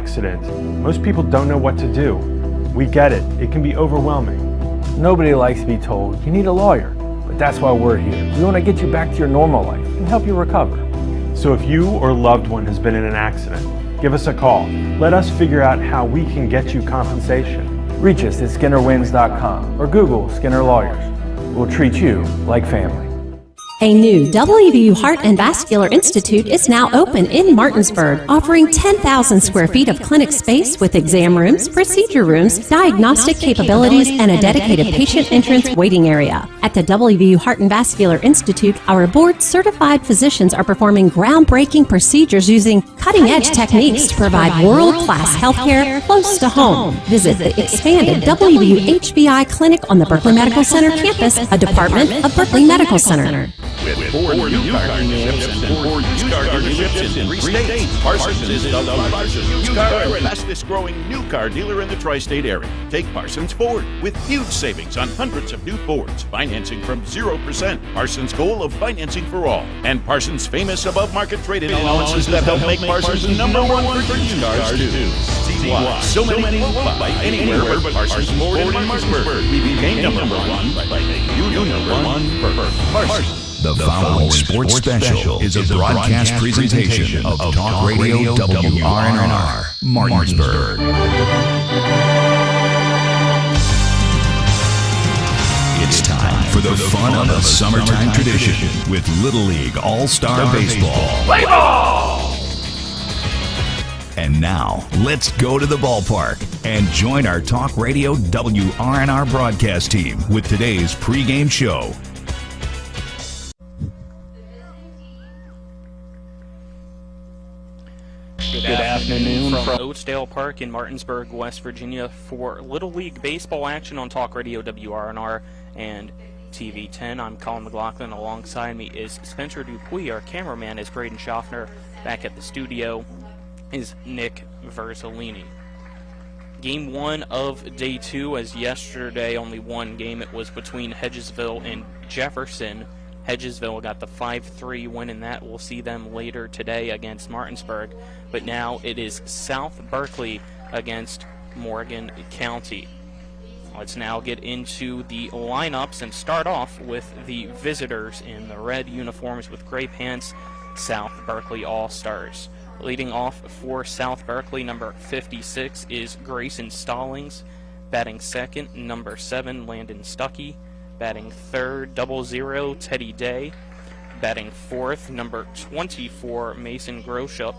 accident, most people don't know what to do. We get it. It can be overwhelming. Nobody likes to be told you need a lawyer, but that's why we're here. We want to get you back to your normal life and help you recover. So if you or loved one has been in an accident, give us a call. Let us figure out how we can get you compensation. Reach us at SkinnerWins.com or Google Skinner Lawyers. We'll treat you like family. A new WVU Heart and Vascular Institute is now open in Martinsburg, offering 10,000 square feet of clinic space with exam rooms, procedure rooms, diagnostic capabilities, and a dedicated patient entrance waiting area. At the WVU Heart and Vascular Institute, our board-certified physicians are performing groundbreaking procedures using cutting-edge techniques to provide world-class healthcare close to home. Visit the expanded WVU HVI Clinic on the Berkeley Medical Center campus, a department of Berkeley Medical Center. With 4 new car dealerships and 4 used car dealerships in 3 states, Parsons is the largest used car and fastest growing new car dealer in the tri-state area. Take Parsons Ford with huge savings on hundreds of new Fords, financing from 0%. Parsons' goal of financing for all, and Parsons' famous above-market trade-in allowances that help make Parsons #1 for used cars too. See why so many won't buy anywhere but Parsons Ford in Martinsburg. We became #1 by making you #1 for Parsons. The following sports special is a broadcast presentation of Talk Radio WRNR, Martinsburg. It's time for the fun of a summertime tradition with Little League All-Star Baseball. Play ball! And now, let's go to the ballpark and join our Talk Radio WRNR broadcast team with today's pregame show. Good afternoon from Oatsdale Park in Martinsburg, West Virginia for Little League Baseball action on Talk Radio WRNR and TV 10. I'm Colin McLaughlin. Alongside me is Spencer Dupuis. Our cameraman is Braden Schaffner. Back at the studio is Nick Verzolini. Game 1 of Day 2, as yesterday only one game. It was between Hedgesville and Jefferson. Hedgesville got the 5-3 win in that. We'll see them later today against Martinsburg. But now it is South Berkeley against Morgan County. Let's now get into the lineups and start off with the visitors in the red uniforms with gray pants, South Berkeley All-Stars. Leading off for South Berkeley, number 56 is Grayson Stallings. Batting second, number 7, Landon Stuckey. Batting third, 00, Teddy Day. Batting fourth, number 24, Mason Groshup.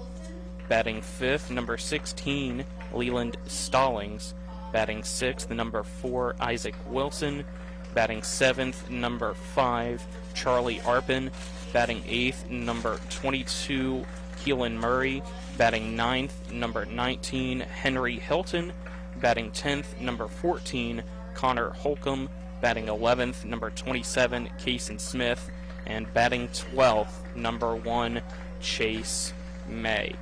Batting fifth, number 16, Leland Stallings. Batting sixth, number 4, Isaac Wilson. Batting seventh, number 5, Charlie Arpin. Batting eighth, number 22, Keelan Murray. Batting ninth, number 19, Henry Hilton. Batting 10th, number 14, Connor Holcomb. Batting 11th, number 27, Kason Smith. And batting 12th, number 1, Chase May.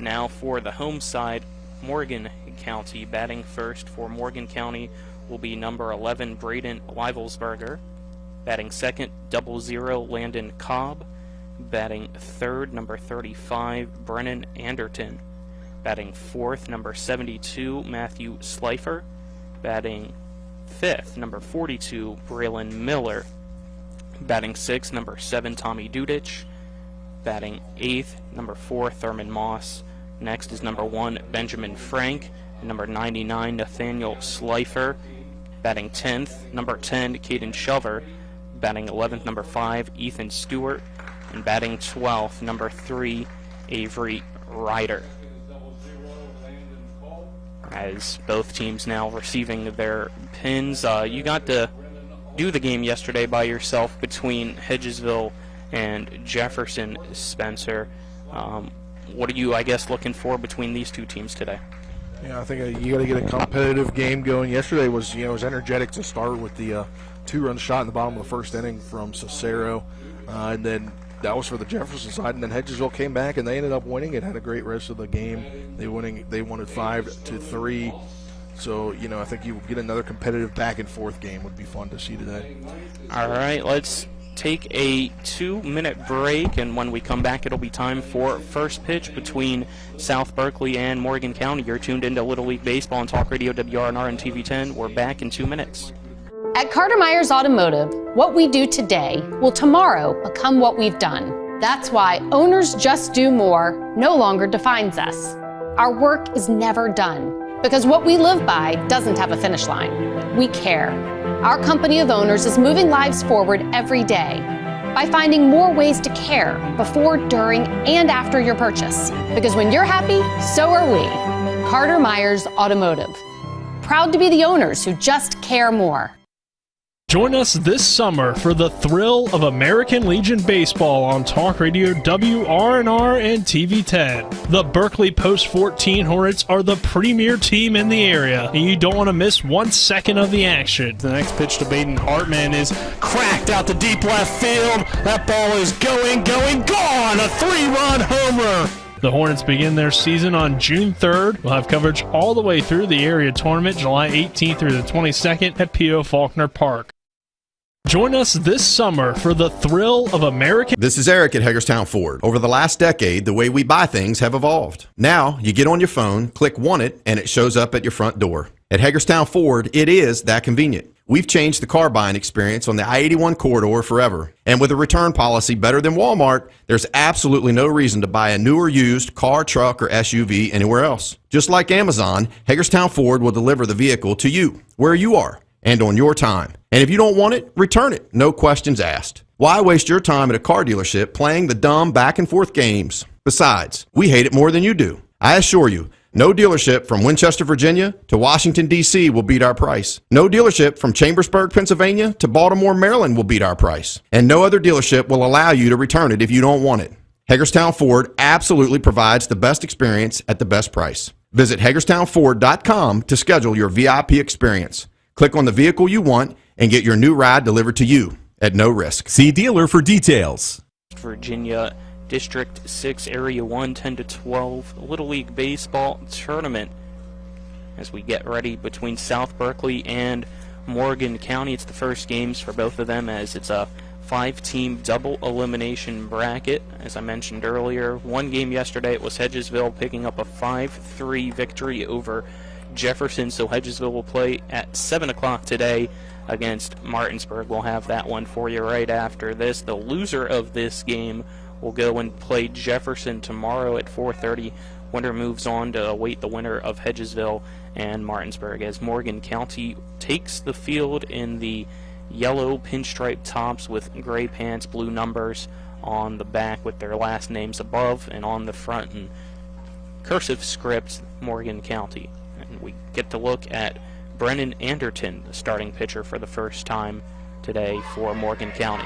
Now for the home side, Morgan County. Batting first for Morgan County will be number 11, Braden Leivelsberger. Batting second, 00, Landon Cobb. Batting third, number 35, Brennan Anderton. Batting fourth, number 72, Matthew Slifer. Batting fifth, number 42, Braylon Miller. Batting sixth, number 7, Tommy Dudich. Batting eighth, number 4, Thurman Moss. Next is number 1, Benjamin Frank. And number 99, Nathaniel Slifer. Batting 10th, number 10, Caden Shover. Batting 11th, number 5, Ethan Stewart. And batting 12th, number 3, Avery Ryder. As both teams now receiving their pins. You got to do the game yesterday by yourself between Hedgesville and Jefferson, Spencer. What are you, I guess, looking for between these two teams today? Yeah, I think you got to get a competitive game going. Yesterday was, was energetic to start with the 2-run shot in the bottom of the first inning from Cicero, and then that was for the Jefferson side, and then Hedgesville came back and they ended up winning. It had a great rest of the game. They won it 5-3. So, I think you get another competitive back and forth game would be fun to see today. All right, let's take a 2-minute break, and when we come back, it'll be time for first pitch between South Berkeley and Morgan County. You're tuned into Little League Baseball on Talk Radio WRNR and TV 10. We're back in 2 minutes. At Carter Myers Automotive, what we do today will tomorrow become what we've done. That's why Owners Just Do More no longer defines us. Our work is never done, because what we live by doesn't have a finish line. We care. Our company of owners is moving lives forward every day by finding more ways to care before, during, and after your purchase. Because when you're happy, so are we. Carter Myers Automotive. Proud to be the owners who just care more. Join us this summer for the thrill of American Legion Baseball on Talk Radio WRNR and TV 10. The Berkeley Post 14 Hornets are the premier team in the area, and you don't want to miss 1 second of the action. The next pitch to Baden Hartman is cracked out to deep left field. That ball is going, gone! A 3-run homer! The Hornets begin their season on June 3rd. We'll have coverage all the way through the area tournament, July 18th through the 22nd at P.O. Faulkner Park. Join us this summer for the thrill of American... This is Eric at Hagerstown Ford. Over the last decade, the way we buy things have evolved. Now, you get on your phone, click Want It, and it shows up at your front door. At Hagerstown Ford, it is that convenient. We've changed the car buying experience on the I-81 corridor forever. And with a return policy better than Walmart, there's absolutely no reason to buy a new or used car, truck, or SUV anywhere else. Just like Amazon, Hagerstown Ford will deliver the vehicle to you, where you are, and on your time. And if you don't want it, return it. No questions asked. Why waste your time at a car dealership playing the dumb back and forth games? Besides, we hate it more than you do. I assure you, no dealership from Winchester, Virginia to Washington, D.C. will beat our price. No dealership from Chambersburg, Pennsylvania to Baltimore, Maryland will beat our price. And no other dealership will allow you to return it if you don't want it. Hagerstown Ford absolutely provides the best experience at the best price. Visit HagerstownFord.com to schedule your VIP experience. Click on the vehicle you want and get your new ride delivered to you at no risk. See dealer for details. Virginia District 6 Area 1 10-12 Little League Baseball Tournament as we get ready between South Berkeley and Morgan County. It's the first games for both of them as it's a 5-team double elimination bracket. As I mentioned earlier, one game yesterday it was Hedgesville picking up a 5-3 victory over Jefferson, so Hedgesville will play at 7 o'clock today against Martinsburg. We'll have that one for you right after this. The loser of this game will go and play Jefferson tomorrow at 4:30. Winner moves on to await the winner of Hedgesville and Martinsburg as Morgan County takes the field in the yellow pinstripe tops with gray pants, blue numbers on the back with their last names above, and on the front in cursive script, Morgan County. And we get to look at Brennan Anderton, the starting pitcher for the first time today for Morgan County.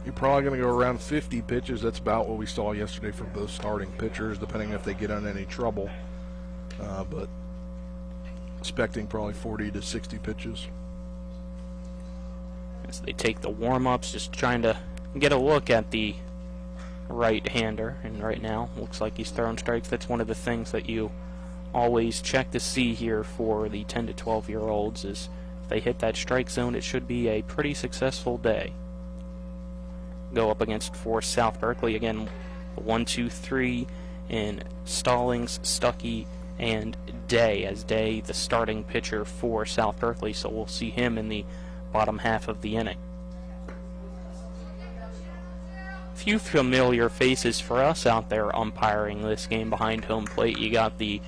You're probably going to go around 50 pitches. That's about what we saw yesterday from both starting pitchers, depending if they get in any trouble. But expecting probably 40 to 60 pitches. As they take the warm-ups, just trying to get a look at the right-hander, and right now looks like he's throwing strikes. That's one of the things that you always check to see here for the 10 to 12 year olds is if they hit that strike zone, it should be a pretty successful day. Go up against for South Berkeley again, 1, 2, 3 in Stallings, Stuckey, and Day, as Day the starting pitcher for South Berkeley, so we'll see him in the bottom half of the inning. Few familiar faces for us out there umpiring this game behind home plate. You got the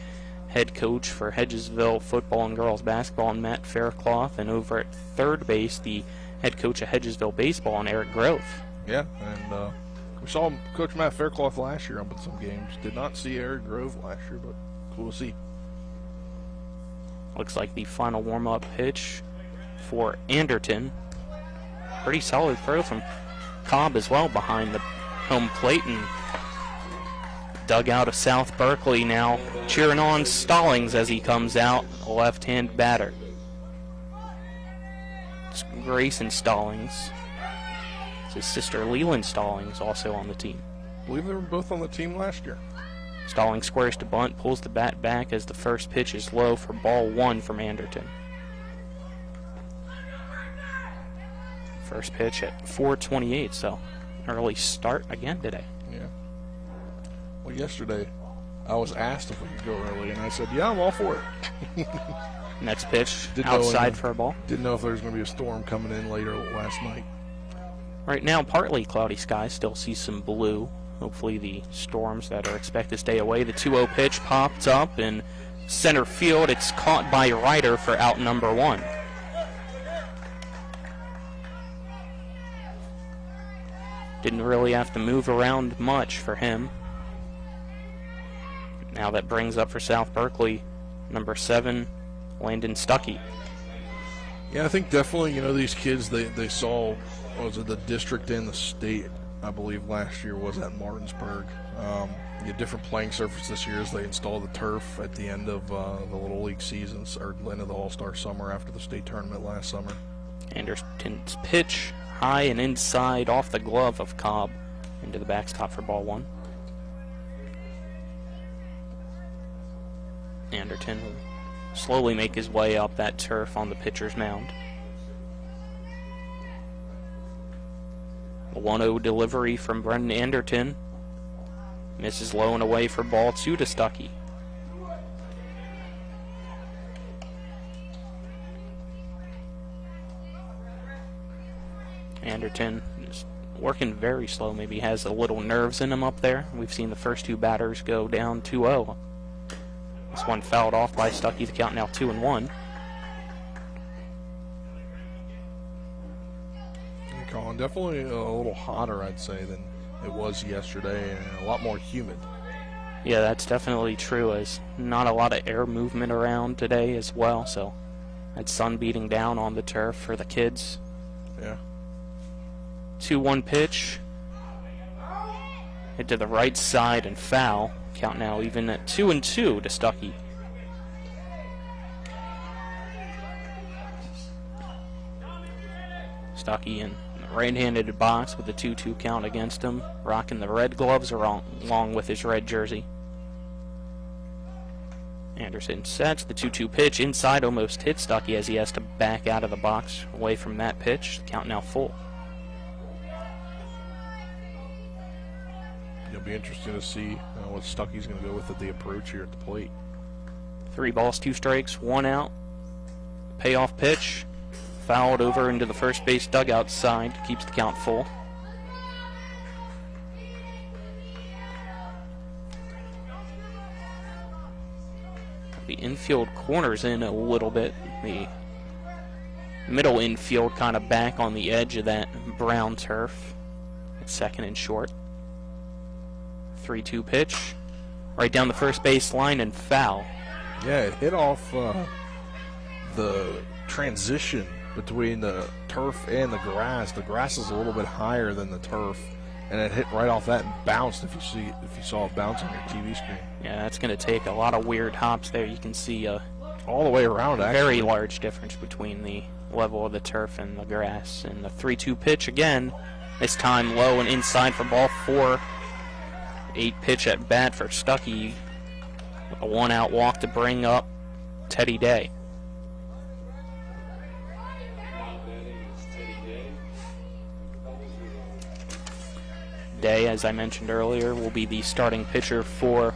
head coach for Hedgesville football and girls basketball, Matt Faircloth, and over at third base, the head coach of Hedgesville baseball, Eric Grove. Yeah, and we saw Coach Matt Faircloth last year up in some games. Did not see Eric Grove last year, but we'll see. Looks like the final warm-up pitch for Anderton. Pretty solid throw from Cobb as well behind the home plate, and dugout of South Berkeley now cheering on Stallings as he comes out, a left-hand batter. It's Grayson Stallings. It's his sister Leland Stallings also on the team. I believe they were both on the team last year. Stallings squares to bunt, pulls the bat back as the first pitch is low for ball 1 from Anderton. First pitch at 4:28, so early start again today. Yeah. Well, yesterday I was asked if we could go early, and I said, yeah, I'm all for it. Next pitch outside for a ball. Didn't know if there was going to be a storm coming in later last night. Right now, partly cloudy skies. Still see some blue. Hopefully the storms that are expected to stay away. The 2-0 pitch popped up in center field. It's caught by Ryder for out number 1. Didn't really have to move around much for him. Now that brings up for South Berkeley, number 7, Landon Stuckey. Yeah, I think definitely, these kids, they saw, was it the district and the state, I believe last year was at Martinsburg. A different playing surface this year as they installed the turf at the end of the Little League seasons, or the end of the All-Star summer after the state tournament last summer. Anderson's pitch high and inside off the glove of Cobb into the backstop for ball 1. Anderton will slowly make his way up that turf on the pitcher's mound. A 1-0 delivery from Brendan Anderton. Misses low and away for ball 2 to Stuckey. Anderton is working very slow. Maybe has a little nerves in him up there. We've seen the first 2 batters go down 2-0. This one fouled off by Stuckey. The count now 2-1. Colin, definitely a little hotter, I'd say, than it was yesterday, and a lot more humid. Yeah, that's definitely true. As not a lot of air movement around today as well, so that sun beating down on the turf for the kids. Yeah. 2-1 pitch. Hit to the right side and foul. Count now even at 2-2 to Stuckey. Stuckey in the right-handed box with the 2-2 count against him, rocking the red gloves along with his red jersey. Anderson sets the 2-2 pitch inside, almost hit Stuckey as he has to back out of the box away from that pitch. Count now full. It'll be interesting to see what Stuckey's going to go with at the approach here at the plate. 3 balls, 2 strikes, 1 out. Payoff pitch. Fouled over into the first base dugout side. Keeps the count full. The infield corners in a little bit. The middle infield kind of back on the edge of that brown turf. It's second and short. 3-2 pitch. Right down the first base line and foul. Yeah, it hit off the transition between the turf and the grass. The grass is a little bit higher than the turf, and it hit right off that and bounced. If you saw it bounce on your TV screen. Yeah, that's going to take a lot of weird hops there. You can see all the way around. A very large difference between the level of the turf and the grass. And the 3-2 pitch again. This time low and inside for ball 4. 8 pitch at bat for Stuckey. A 1-out walk to bring up Teddy Day. Day, as I mentioned earlier, will be the starting pitcher for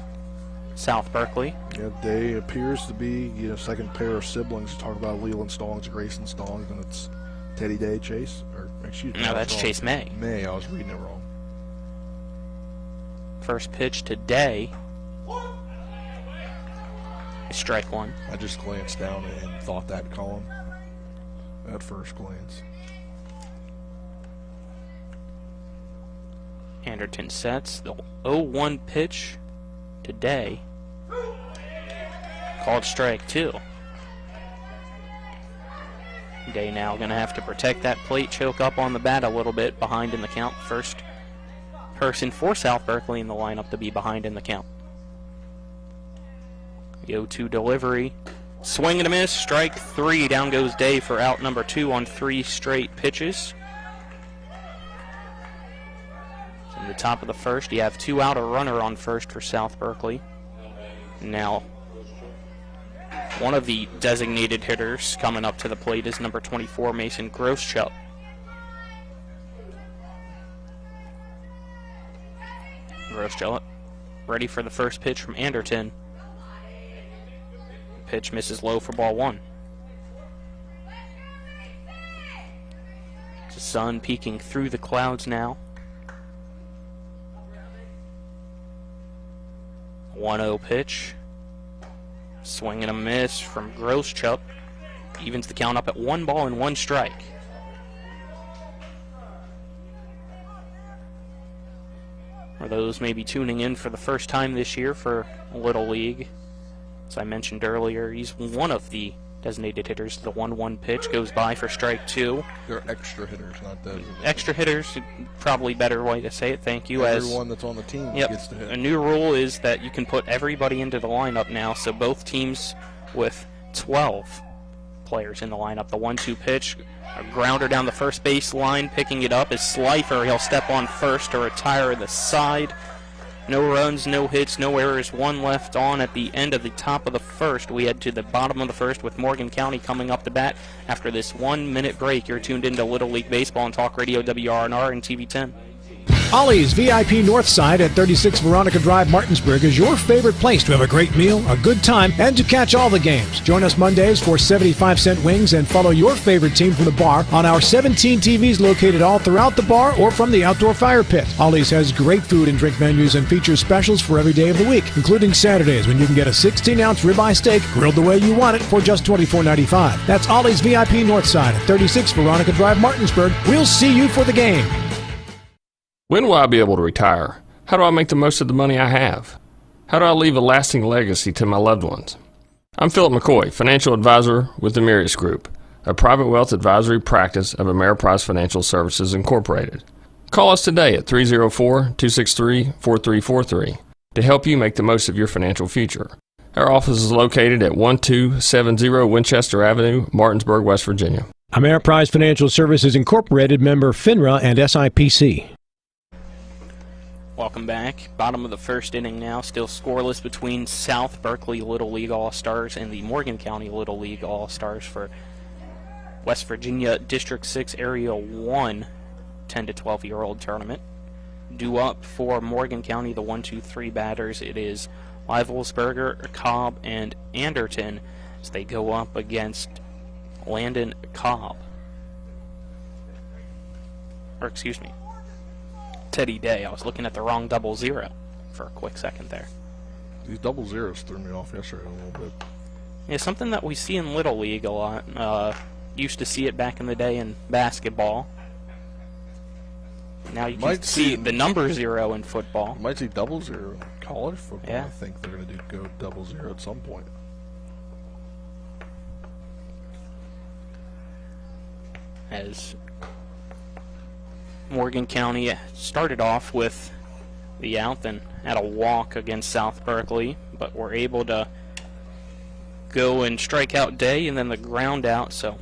South Berkeley. Yeah, Day appears to be second pair of siblings. You talk about Leland Stallings, Grayson Stallings, and it's Teddy Day, Chase. Or excuse me. No, that's Chase May. May, I was reading it wrong. First pitch to Day. Strike 1. I just glanced down and thought that, Colin, at first glance. Anderton sets the 0-1 pitch to Day. Called strike 2. Day now going to have to protect that plate, choke up on the bat a little bit, behind in the count. First person for South Berkeley in the lineup to be behind in the count. The 0-2 delivery. Swing and a miss. Strike 3. Down goes Day for out number 2 on 3 straight pitches. In the top of the first, you have 2 out, a runner on first for South Berkeley. Now, one of the designated hitters coming up to the plate is number 24, Mason Grosschuk. Groeschel ready for the first pitch from Anderton. Pitch misses low for ball 1. The sun peeking through the clouds now. 1-0 pitch. Swing and a miss from Groeschel. Evens the count up at 1 ball and 1 strike. For those maybe tuning in for the first time this year for Little League, as I mentioned earlier, he's one of the designated hitters. The 1-1 pitch goes by for strike 2. They're extra hitters, not designated. Extra hitters, probably better way to say it. Thank you. Everyone that's on the team gets to hit. A new rule is that you can put everybody into the lineup now, so both teams with 12 players in the lineup. The 1-2 pitch, a grounder down the first base line, picking it up is Slifer. He'll step on first to retire the side. No runs, no hits, no errors, 1 left on at the end of the top of the first. We head to the bottom of the first with Morgan County coming up to bat. After this 1-minute break, you're tuned into Little League Baseball on Talk Radio WRNR and TV 10. Ollie's VIP Northside at 36 Veronica Drive, Martinsburg is your favorite place to have a great meal, a good time, and to catch all the games. Join us Mondays for 75-cent wings and follow your favorite team from the bar on our 17 TVs located all throughout the bar or from the outdoor fire pit. Ollie's has great food and drink menus and features specials for every day of the week, including Saturdays when you can get a 16-ounce ribeye steak grilled the way you want it for just $24.95. That's Ollie's VIP Northside at 36 Veronica Drive, Martinsburg. We'll see you for the game. When will I be able to retire? How do I make the most of the money I have? How do I leave a lasting legacy to my loved ones? I'm Philip McCoy, financial advisor with the Mirius Group, a private wealth advisory practice of Ameriprise Financial Services Incorporated. Call us today at 304-263-4343 to help you make the most of your financial future. Our office is located at 1270 Winchester Avenue, Martinsburg, West Virginia. Ameriprise Financial Services Incorporated, member FINRA and SIPC. Welcome back. Bottom of the first inning now, still scoreless between South Berkeley Little League All-Stars and the Morgan County Little League All-Stars for West Virginia District 6 Area 1 10 to 12-year-old tournament. Due up for Morgan County, the 1-2-3 batters, it is Livelsberger, Cobb, and Anderton as they go up against Landon Cobb. Or excuse me, Teddy Day. I was looking at the wrong 00 for a quick second there. These 00s threw me off yesterday a little bit. Yeah, something that we see in Little League a lot. Used to see it back in the day in basketball. Now you can see the number 0 in football. You might see 00 in college football. Yeah. I think they're going to go 00 at some point. As Morgan County started off with the out, then had a walk against South Berkeley, but were able to go and strike out Day and then the ground out. So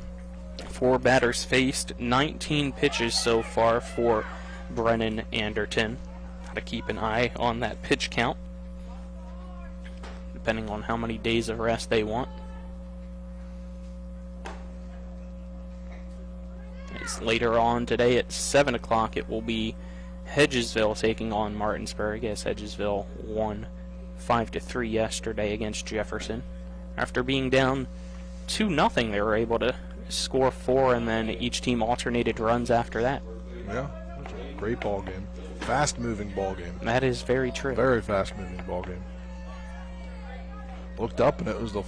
4 batters faced, 19 pitches so far for Brennan Anderton. Got to keep an eye on that pitch count, depending on how many days of rest they want. Later on today at 7 o'clock, it will be Hedgesville taking on Martinsburg, as Hedgesville won 5-3 yesterday against Jefferson. After being down 2-0, they were able to score 4, and then each team alternated runs after that. Yeah, it was a great ball game. Fast-moving ball game. That is very true. Very fast-moving ball game. Looked up, and it was the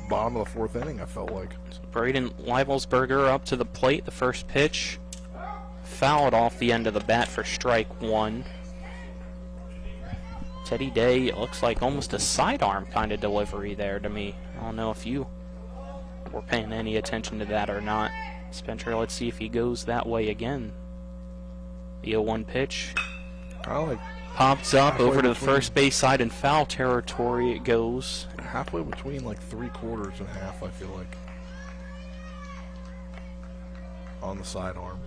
bottom of the 4th inning, I felt like. Braden Livelsberger up to the plate. The first pitch fouled off the end of the bat for strike 1. Teddy Day, it looks like almost a sidearm kind of delivery there to me. I don't know if you were paying any attention to that or not. Spencer, let's see if he goes that way again. The 0-1 pitch. Pops up over to the first base side, and foul territory it goes. Halfway between like 3/4 and half, I feel like. On the sidearm.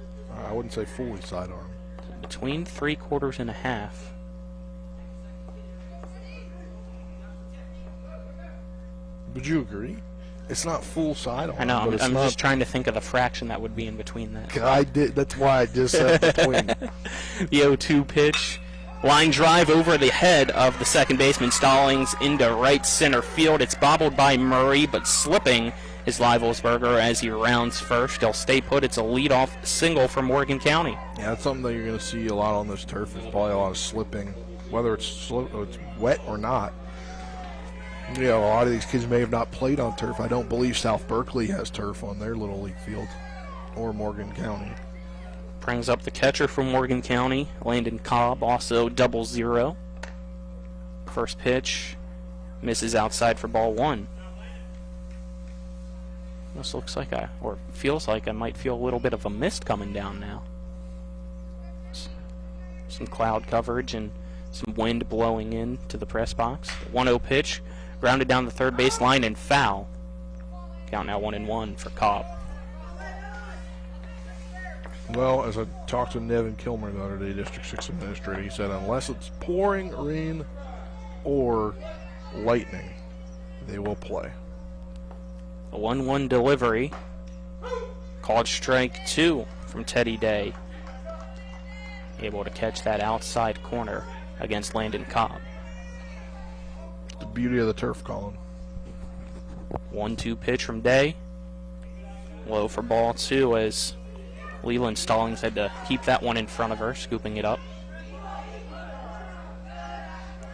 I wouldn't say fully sidearm. Between 3/4 and a half. Would you agree? It's not full sidearm. I know. I'm not... just trying to think of the fraction that would be in between that. I did. That's why I just said between. The 0-2 pitch Line drive over the head of the second baseman Stallings into right center field. It's bobbled by Murray, but slipping is Leivelsberger as he rounds first. He'll stay put. It's a leadoff single for Morgan County. Yeah, that's something that you're going to see a lot on this turf. There's probably a lot of slipping, whether it's wet or not. You know, a lot of these kids may have not played on turf. I don't believe South Berkeley has turf on their Little League field, or Morgan County. Brings up the catcher from Morgan County, Landon Cobb, also 0-0. First pitch misses outside for ball 1. This looks like or feels like I might feel a little bit of a mist coming down now. Some cloud coverage and some wind blowing into the press box. 1-0 pitch, grounded down the third base line and foul. Count now 1-1 for Cobb. Well, as I talked to Nevin Kilmer the other day, District 6 Administrator, he said unless it's pouring rain or lightning, they will play. A 1-1 delivery. Called strike 2 from Teddy Day. Able to catch that outside corner against Landon Cobb. The beauty of the turf, Colin. 1-2 pitch from Day. Low for ball 2 as Leland Stallings had to keep that one in front of her, scooping it up.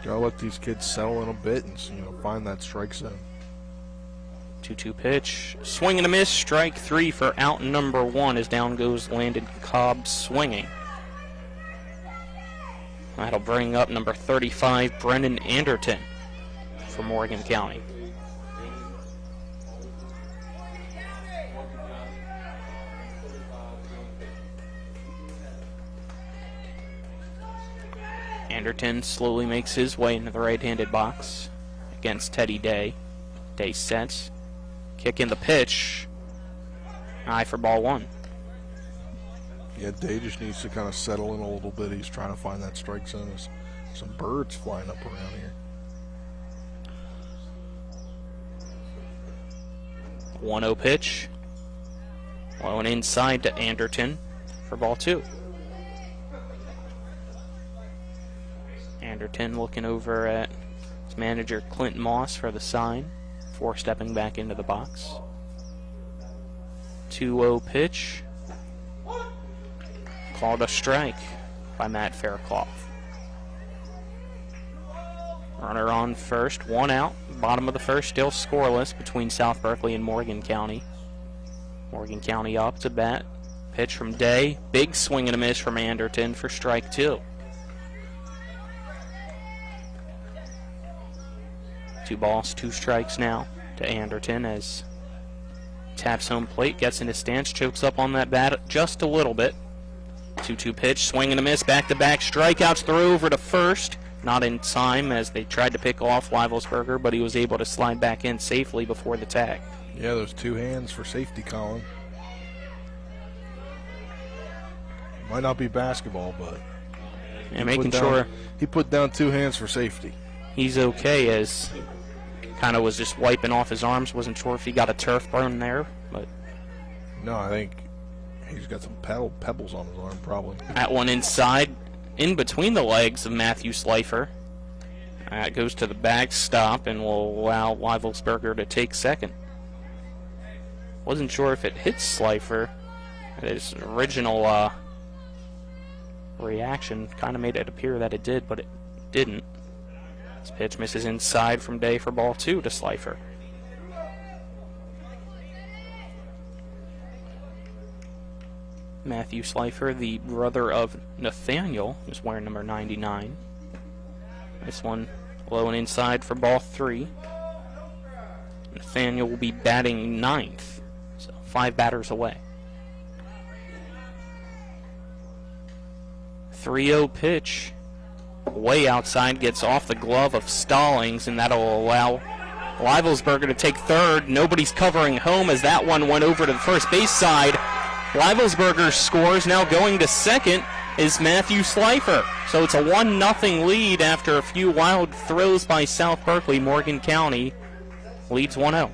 Gotta let these kids settle in a bit and find that strike zone. 2-2 pitch, swing and a miss, strike 3 for out number 1 as down goes Landon Cobb swinging. That'll bring up number 35, Brendan Anderton for Morgan County. Anderton slowly makes his way into the right-handed box against Teddy Day. Day sets. Kick in the pitch. High for ball 1. Yeah, Day just needs to kind of settle in a little bit. He's trying to find that strike zone. There's some birds flying up around here. 1-0 pitch. Low and inside to Anderton for ball 2. Anderton looking over at his manager Clint Moss for the sign before stepping back into the box. 2-0 pitch. Called a strike by Matt Faircloth. Runner on first, 1 out. Bottom of the first, still scoreless between South Berkeley and Morgan County. Morgan County up to bat. Pitch from Day. Big swing and a miss from Anderton for strike 2. 2 balls, 2 strikes now to Anderton as taps home plate, gets into stance, chokes up on that bat just a little bit. 2-2 pitch, swing and a miss, back-to-back strikeouts, throw over to first. Not in time as they tried to pick off Leivelsberger, but he was able to slide back in safely before the tag. Yeah, those 2 hands for safety, Colin. Might not be basketball, but and making sure he put down 2 hands for safety. He's okay as kind of was just wiping off his arms. Wasn't sure if he got a turf burn there, but no, I think he's got some pebbles on his arm, probably. That one inside, in between the legs of Matthew Slifer. That goes to the backstop and will allow Leivelsberger to take second. Wasn't sure if it hit Slifer. His original reaction kind of made it appear that it did, but it didn't. This pitch misses inside from Day for ball 2 to Slifer. Matthew Slifer, the brother of Nathaniel, is wearing number 99. This one low and inside for ball 3. Nathaniel will be batting 9th, so 5 batters away. 3-0 pitch. Way outside, gets off the glove of Stallings, and that'll allow Leivelsberger to take third. Nobody's covering home as that one went over to the first base side. Leivelsberger scores. Now going to second is Matthew Slifer. So it's a 1-0 lead after a few wild throws by South Berkeley. Morgan County leads 1-0.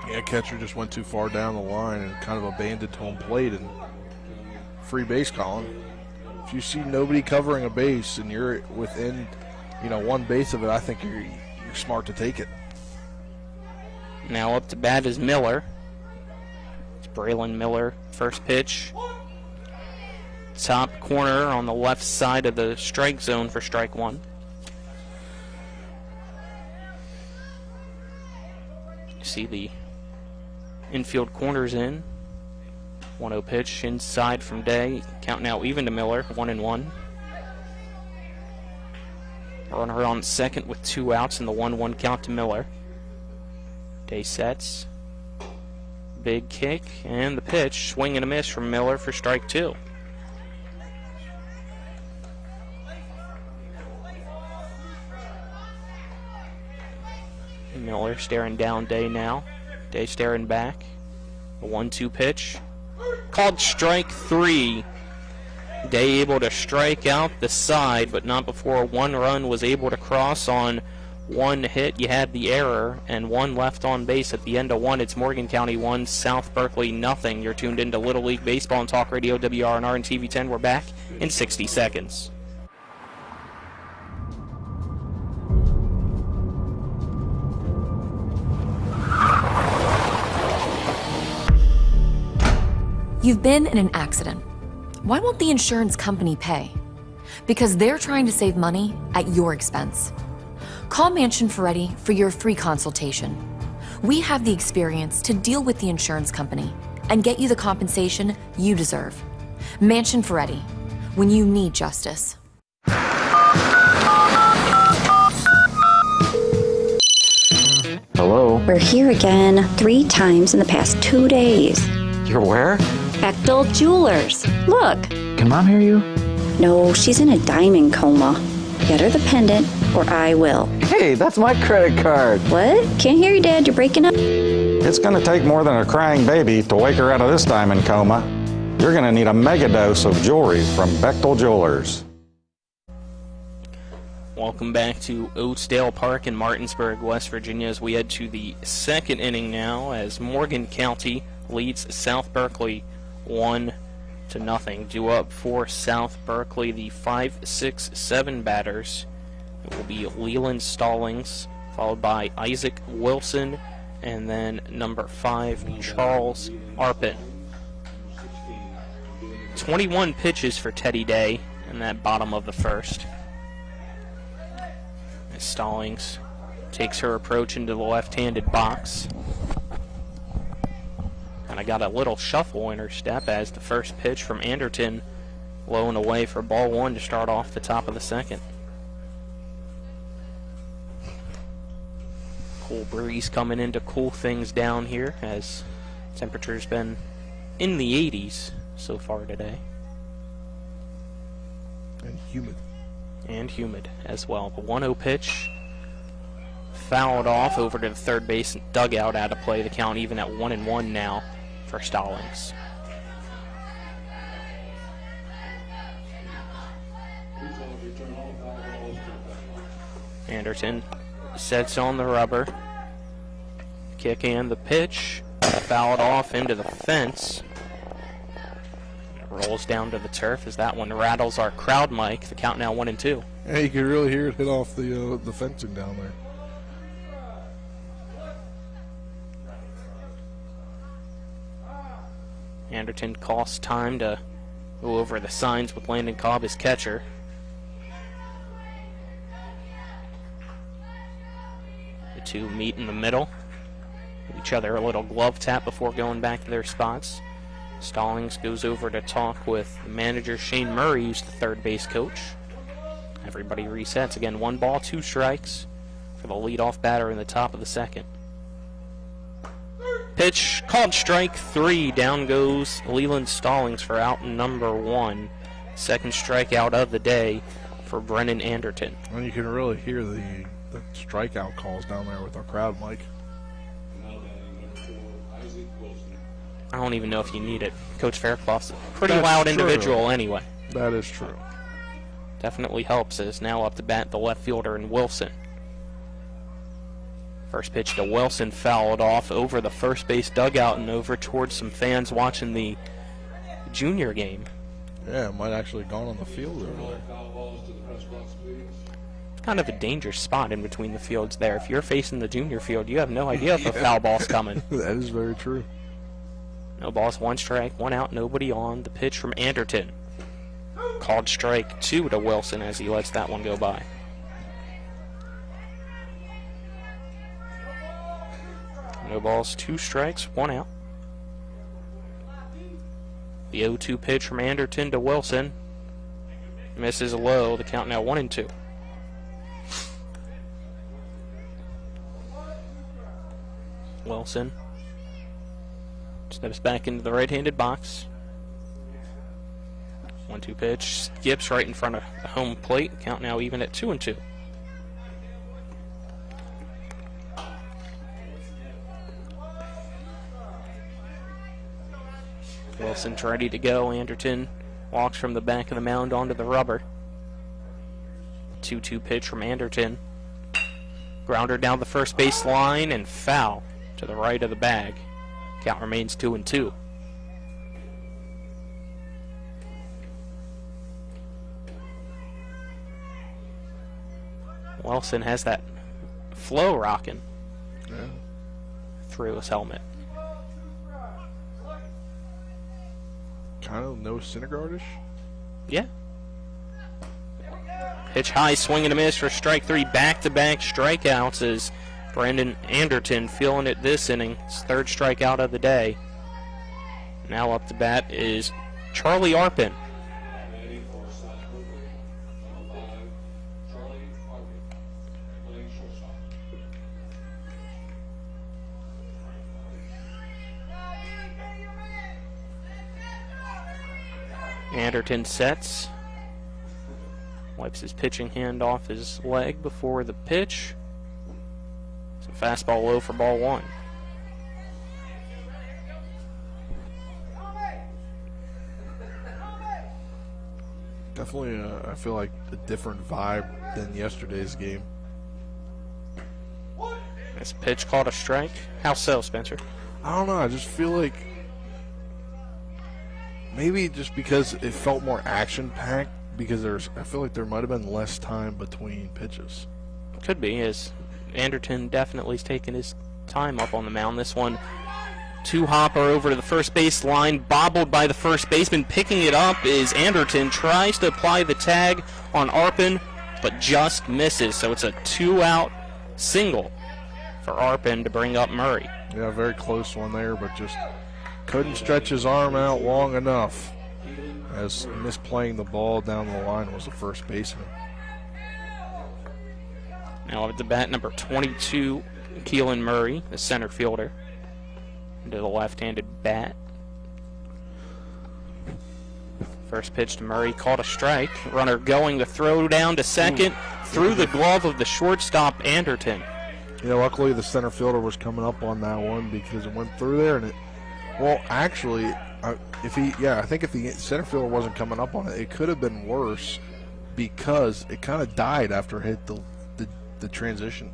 Yeah, catcher just went too far down the line and kind of abandoned home plate and free base, Colin. If you see nobody covering a base and you're within, one base of it, I think you're smart to take it. Now up to bat is Miller. It's Braylon Miller, first pitch. Top corner on the left side of the strike zone for strike one. You see the infield corners in. 1-0 pitch inside from Day. Count now even to Miller, 1-1. Runner on second with 2 outs and the 1-1 count to Miller. Day sets. Big kick and the pitch. Swing and a miss from Miller for strike 2. Miller staring down Day now. Day staring back. A 1-2 pitch. Called strike 3. Day able to strike out the side, but not before 1 run was able to cross on 1 hit. You had the error, and 1 left on base at the end of 1. It's Morgan County 1, South Berkeley nothing. You're tuned into Little League Baseball on Talk Radio, WRNR and TV 10. We're back in 60 seconds. You've been in an accident. Why won't the insurance company pay? Because they're trying to save money at your expense. Call Mansion Ferretti for your free consultation. We have the experience to deal with the insurance company and get you the compensation you deserve. Mansion Ferretti, when you need justice. Hello? We're here again 3 times in the past 2 days. You're where? Bechtel Jewelers. Look. Can Mom hear you? No, she's in a diamond coma. Get her the pendant, or I will. Hey, that's my credit card. What? Can't hear you, Dad. You're breaking up. It's going to take more than a crying baby to wake her out of this diamond coma. You're going to need a mega dose of jewelry from Bechtel Jewelers. Welcome back to Oatsdale Park in Martinsburg, West Virginia, as we head to the second inning now, as Morgan County leads South Berkeley 1-0. Due up for South Berkeley, the 5, 6, 7 batters. It will be Leland Stallings, followed by Isaac Wilson, and then number 5, Charles Arpin. 21 pitches for Teddy Day in that bottom of the first. As Stallings takes her approach into the left-handed box. And I got a little shuffle in her step as the first pitch from Anderton low and away for ball 1 to start off the top of the second. Cool breeze coming in to cool things down here as temperature's been in the 80s so far today. And humid. And humid as well. The 1-0 pitch fouled off over to the third base dugout, out of play. The count even at 1-1 now for Stallings. Anderton sets on the rubber. Kick and the pitch. Fouled off into the fence. It rolls down to the turf as that one rattles our crowd mic. The count now 1-2. Yeah, you can really hear it hit off the fencing down there. Anderton costs time to go over the signs with Landon Cobb as catcher. The two meet in the middle. Give each other a little glove tap before going back to their spots. Stallings goes over to talk with manager Shane Murray, who's the third base coach. Everybody resets. Again, 1 ball, 2 strikes for the leadoff batter in the top of the second. Pitch called strike 3. Down goes Leland Stallings for out number 1. Second strikeout of the day for Brennan Anderton. And you can really hear the strikeout calls down there with our crowd mic. I don't even know if you need it. Coach Fairclough's a pretty loud individual anyway. That is true. Definitely helps as now up to bat the left fielder in Wilson. First pitch to Wilson, fouled off over the first base dugout and over towards some fans watching the junior game. Yeah, it might actually have gone on the field over there. Kind of a dangerous spot in between the fields there. If you're facing the junior field, you have no idea if a foul ball's coming. That is very true. No balls, 1 strike, 1 out, nobody on. The pitch from Anderton. Called strike 2 to Wilson as he lets that one go by. No balls, 2 strikes, 1 out. The 0-2 pitch from Anderton to Wilson. Misses low, the count now 1-2. Wilson steps back into the right-handed box. 1-2 pitch, skips right in front of the home plate. Count now even at 2-2. Wilson's ready to go. Anderton walks from the back of the mound onto the rubber. 2-2 pitch from Anderton. Grounder down the first base line and foul to the right of the bag. Count remains 2-2. Wilson has that flow rocking through his helmet. Kind of no Syndergaard-ish? Yeah. Pitch high, swing and a miss for strike 3. Back-to-back strikeouts as Brandon Anderton feeling it this inning. His 3rd strikeout of the day. Now up to bat is Charlie Arpin. Anderton sets. Wipes his pitching hand off his leg before the pitch. It's a fastball low for ball 1. Definitely, I feel like a different vibe than yesterday's game. This pitch called a strike. How so, Spencer? I don't know. I just feel like maybe just because it felt more action-packed, because I feel like there might have been less time between pitches. Could be, as Anderton definitely has taken his time up on the mound. This one, 2-hopper over to the first base line, bobbled by the first baseman. Picking it up is Anderton, tries to apply the tag on Arpin, but just misses. So it's a 2-out single for Arpin to bring up Murray. Yeah, very close one there, but just couldn't stretch his arm out long enough, as misplaying the ball down the line was the first baseman. Now at the bat, number 22, Keelan Murray, the center fielder, into the left-handed bat. First pitch to Murray, called a strike. Runner going to throw down to second, through the glove of the shortstop, Anderton. Yeah, luckily the center fielder was coming up on that one, because it went through there, and it, well, actually, I think if the center fielder wasn't coming up on it, it could have been worse, because it kind of died after it hit the transition.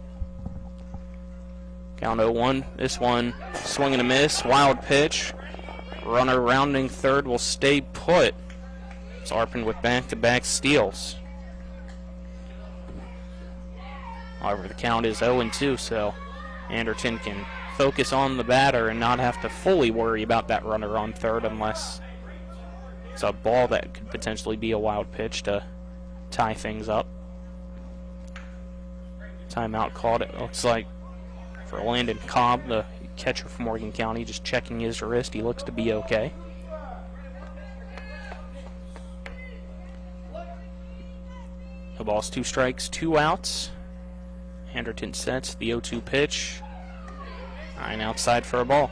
Count 0-1. This one, swing and a miss, wild pitch. Runner rounding third will stay put. It's Arpin with back-to-back steals. However, the count is 0-2, so Anderton can focus on the batter and not have to fully worry about that runner on third unless it's a ball that could potentially be a wild pitch to tie things up. Timeout called, it looks like, for Landon Cobb, the catcher from Morgan County, just checking his wrist. He looks to be okay. The ball's 2 strikes, 2 outs. Anderton sets the 0-2 pitch. 9 outside for a ball.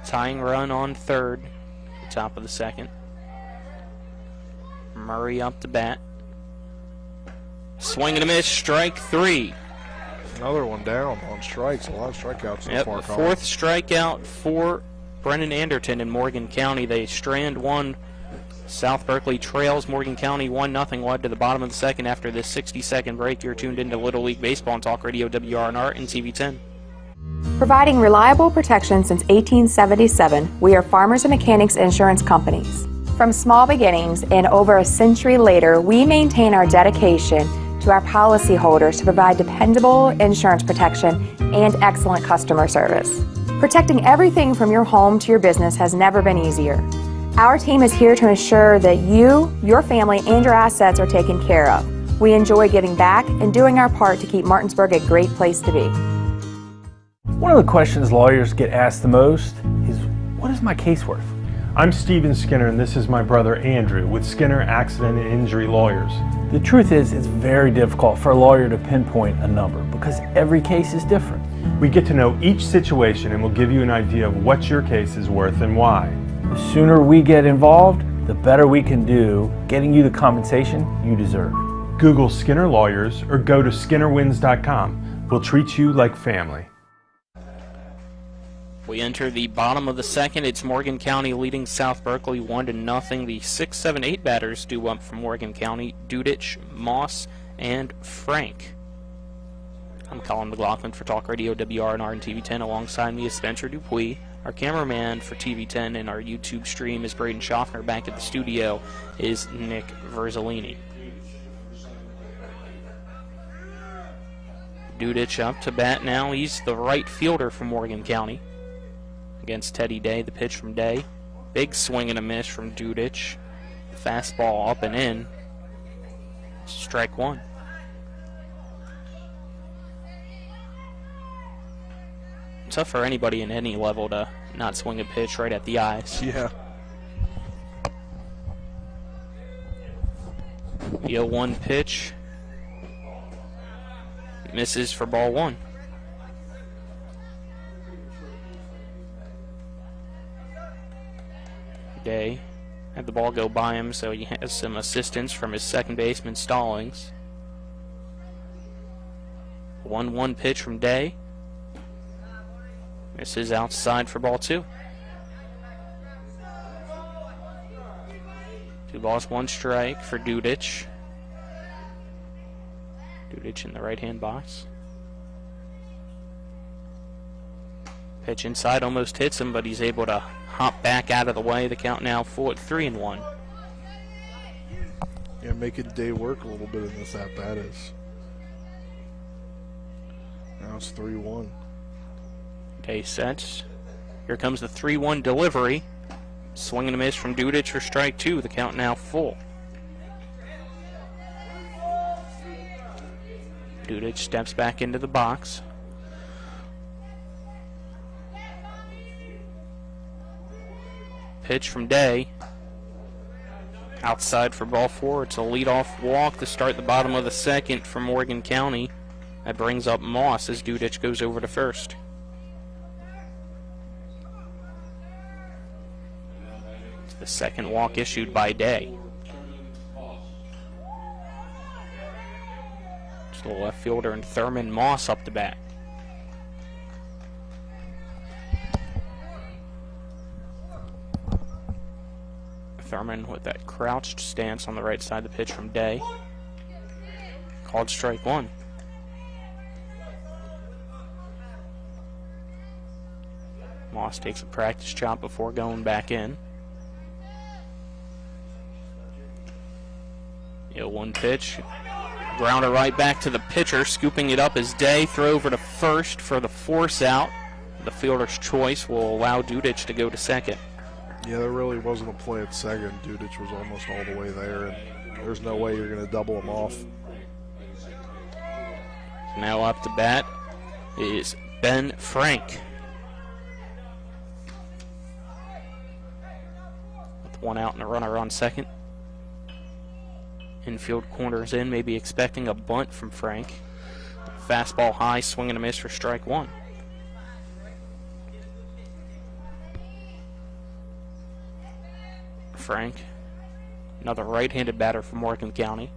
Tying run on third, top of the second. Murray up to bat. Swing and a miss, strike 3. Another one down on strikes. A lot of strikeouts so far. The 4th strikeout for Brennan Anderton in Morgan County. They strand one. South Berkeley trails Morgan County 1-0. Led to the bottom of the second after this 60-second break. You're tuned into Little League Baseball on Talk Radio WRNR and TV 10. Providing reliable protection since 1877, we are Farmers and Mechanics Insurance Companies. From small beginnings and over a century later, we maintain our dedication to our policyholders to provide dependable insurance protection and excellent customer service. Protecting everything from your home to your business has never been easier. Our team is here to ensure that you, your family, and your assets are taken care of. We enjoy giving back and doing our part to keep Martinsburg a great place to be. One of the questions lawyers get asked the most is, what is my case worth? I'm Steven Skinner, and this is my brother Andrew with Skinner Accident and Injury Lawyers. The truth is, it's very difficult for a lawyer to pinpoint a number because every case is different. We get to know each situation and we'll give you an idea of what your case is worth and why. The sooner we get involved, the better we can do getting you the compensation you deserve. Google Skinner Lawyers or go to skinnerwins.com. We'll treat you like family. We enter the bottom of the second. It's Morgan County leading South Berkeley 1-0. The 6, 7, 8 batters due up from Morgan County: Dudich, Moss, and Frank. I'm Colin McLaughlin for Talk Radio WRNR and TV10. Alongside me is Spencer Dupuis. Our cameraman for TV10 and our YouTube stream is Braden Schaffner. Back at the studio is Nick Verzolini. Dudich up to bat now. He's the right fielder for Morgan County against Teddy Day. The pitch from Day. Big swing and a miss from Dudich. Fastball up and in. Strike one. Tough for anybody in any level to not swing a pitch right at the eyes. Yeah. The 0-1 pitch misses for ball one. Day had the ball go by him, so he has some assistance from his second baseman Stallings. 1-1 pitch from Day. Misses outside for ball two. 2 balls, 1 strike for Dudich. Dudich in the right-hand box. Pitch inside almost hits him, but he's able to hop back out of the way. The count now full at 3-1. Yeah, making Day work a little bit in this at-bat is. Now it's 3-1. Day sets. Here comes the 3-1 delivery. Swing and a miss from Dudich for strike two. The count now full. Dudich steps back into the box. Pitch from Day. Outside for ball four. It's a leadoff walk to start the bottom of the second for Morgan County. That brings up Moss as Dudich goes over to first. It's the second walk issued by Day. Just the left fielder and Thurman Moss up to bat. Thurman with that crouched stance on the right side of the pitch from Day. Called strike one. Moss takes a practice chop before going back in. 0-1 pitch. Grounder right back to the pitcher. Scooping it up is Day. Throw over to first for the force out. The fielder's choice will allow Dudich to go to second. Yeah, there really wasn't a play at second. Dudich was almost all the way there, and there's no way you're going to double him off. Now up to bat is Ben Frank. With one out and a runner on second. Infield corners in, maybe expecting a bunt from Frank. Fastball high, swing and a miss for strike one. Frank, another right-handed batter for Morgan County.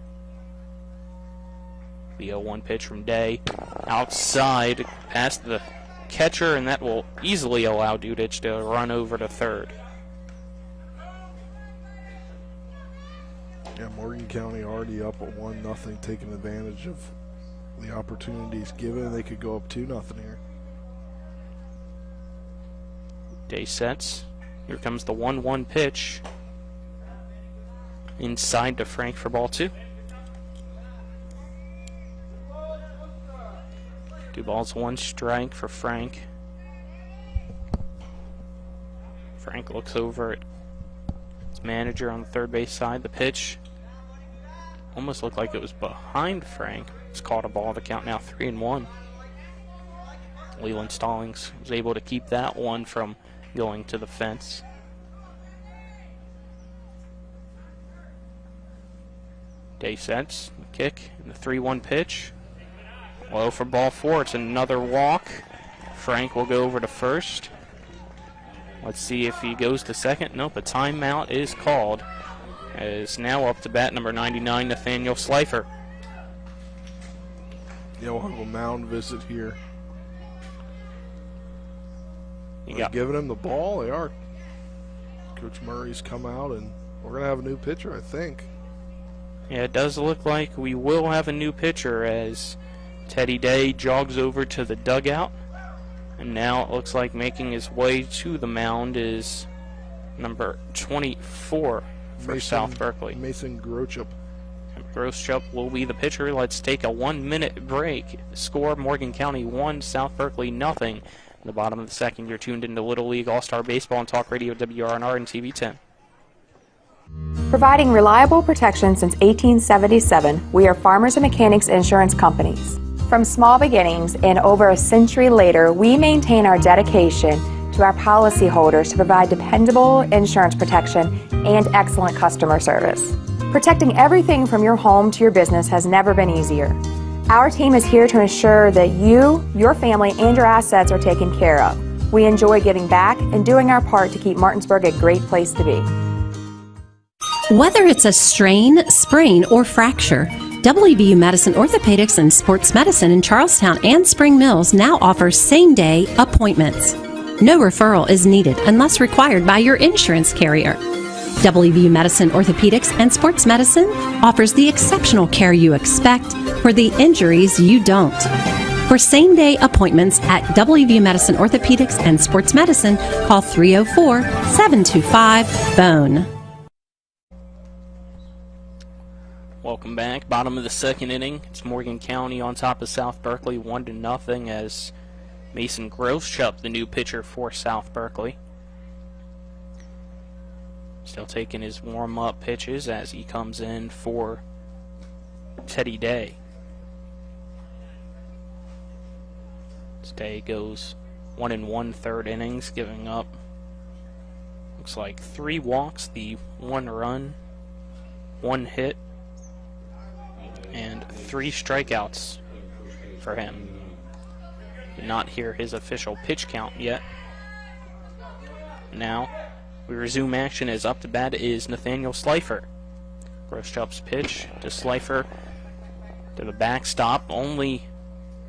The 0-1 pitch from Day. Outside, past the catcher, and that will easily allow Dudich to run over to third. Yeah, Morgan County already up at 1-0, taking advantage of the opportunities given. They could go up 2-0 here. Day sets. Here comes the 1-1 pitch. Inside to Frank for ball 2. 2 balls, 1 strike for Frank. Frank looks over at his manager on the third base side. The pitch almost looked like it was behind Frank. It's caught a ball. The count now 3-1. Leland Stallings was able to keep that one from going to the fence. Day sets, kick, and the 3-1 pitch. Low for ball 4. It's another walk. Frank will go over to first. Let's see if he goes to second. Nope, a timeout is called. As now up to bat number 99, Nathaniel Slifer. Yeah, we'll have a mound visit here. They're giving him the ball. They are. Coach Murray's come out, and we're going to have a new pitcher, I think. Yeah, it does look like we will have a new pitcher as Teddy Day jogs over to the dugout. And now it looks like making his way to the mound is number 24 for South Berkeley. Mason Grochup. Grochup will be the pitcher. Let's take a 1-minute break. Score, Morgan County 1, South Berkeley nothing. In the bottom of the second, you're tuned into Little League All-Star Baseball on Talk Radio WRNR and TV 10. Providing reliable protection since 1877, we are Farmers and Mechanics Insurance Companies. From small beginnings and over a century later, we maintain our dedication to our policyholders to provide dependable insurance protection and excellent customer service. Protecting everything from your home to your business has never been easier. Our team is here to ensure that you, your family, and your assets are taken care of. We enjoy giving back and doing our part to keep Martinsburg a great place to be. Whether it's a strain, sprain, or fracture, WVU Medicine Orthopedics and Sports Medicine in Charlestown and Spring Mills now offers same-day appointments. No referral is needed unless required by your insurance carrier. WVU Medicine Orthopedics and Sports Medicine offers the exceptional care you expect for the injuries you don't. For same-day appointments at WVU Medicine Orthopedics and Sports Medicine, call 304-725-BONE. Welcome back. Bottom of the second inning. It's Morgan County on top of South Berkeley 1-0 as Mason Grochup, the new pitcher for South Berkeley. Still taking his warm-up pitches as he comes in for Teddy Day. Day goes 1 1/3 innings, giving up, looks like 3 walks, the 1 run, 1 hit, and 3 strikeouts for him. Did not hear his official pitch count yet. Now we resume action as up to bat is Nathaniel Slifer. Groschup's pitch to Slifer to the backstop. Only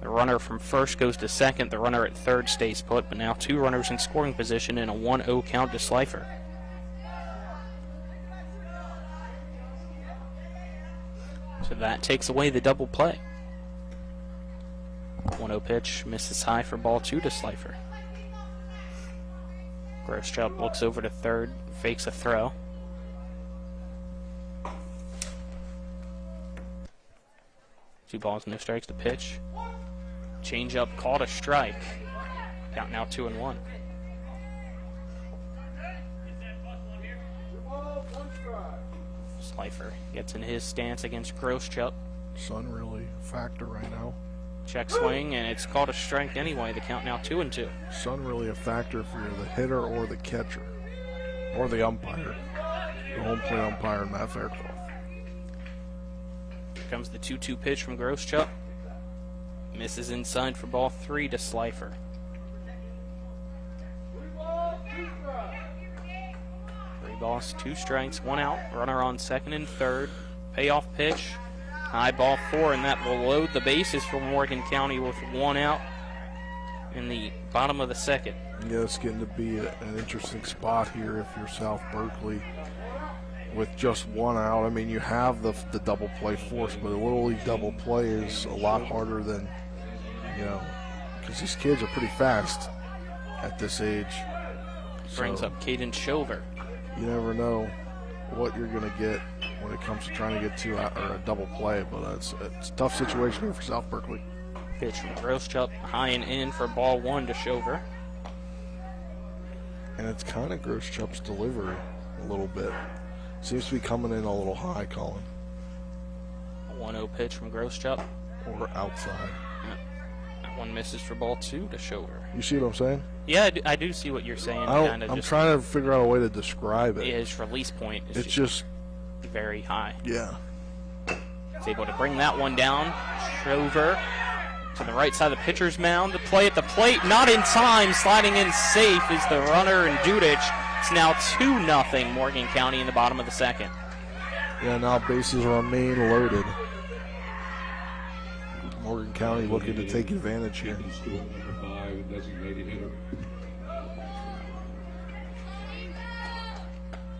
the runner from first goes to second. The runner at third stays put, but now 2 runners in scoring position and a 1-0 count to Slifer. So that takes away the double play. 1-0 pitch misses high for ball 2 to Slifer. Grochup looks over to third, fakes a throw. Two balls, no strikes to pitch. Change up, called a strike. Count now 2-1. Slifer gets in his stance against Grochup. Sun really a factor right now. Check swing, and it's called a strike anyway. The count now 2-2. Sun really a factor if you're the hitter or the catcher or the umpire, the home plate umpire, Matt Fairclough. Here comes the 2-2 pitch from Grochup. Misses inside for ball 3 to Slifer. Three balls, 2 strikes, 1 out. Runner on second and third. Payoff pitch. High ball 4, and that will load the bases for Morgan County with 1 out in the bottom of the second. Yeah, it's getting to be an interesting spot here if you're South Berkeley with just 1 out. I mean, you have the double play force, but a Little League double play is a lot harder than, you know, because these kids are pretty fast at this age. brings So up Caden Shover. you never know what you're going to get when it comes to trying to get to a double play, but it's a tough situation here for South Berkeley. Pitch from Groschup, high and in for ball 1 to Shover. And it's kind of Groschup's delivery a little bit. Seems to be coming in a little high, Colin. A 1-0 pitch from Groschup. Or outside. That one misses for ball 2 to Shover. You see what I'm saying? Yeah, I do see what you're saying. I'm trying to figure out a way to describe it. Yeah, his release point is It's just very high. Yeah. He's able to bring that one down. Shover to the right side of the pitcher's mound. The play at the plate, not in time. Sliding in safe is the runner, and Dudich. It's now 2-0 Morgan County in the bottom of the second. Yeah, now bases remain loaded. Morgan County looking to take advantage here.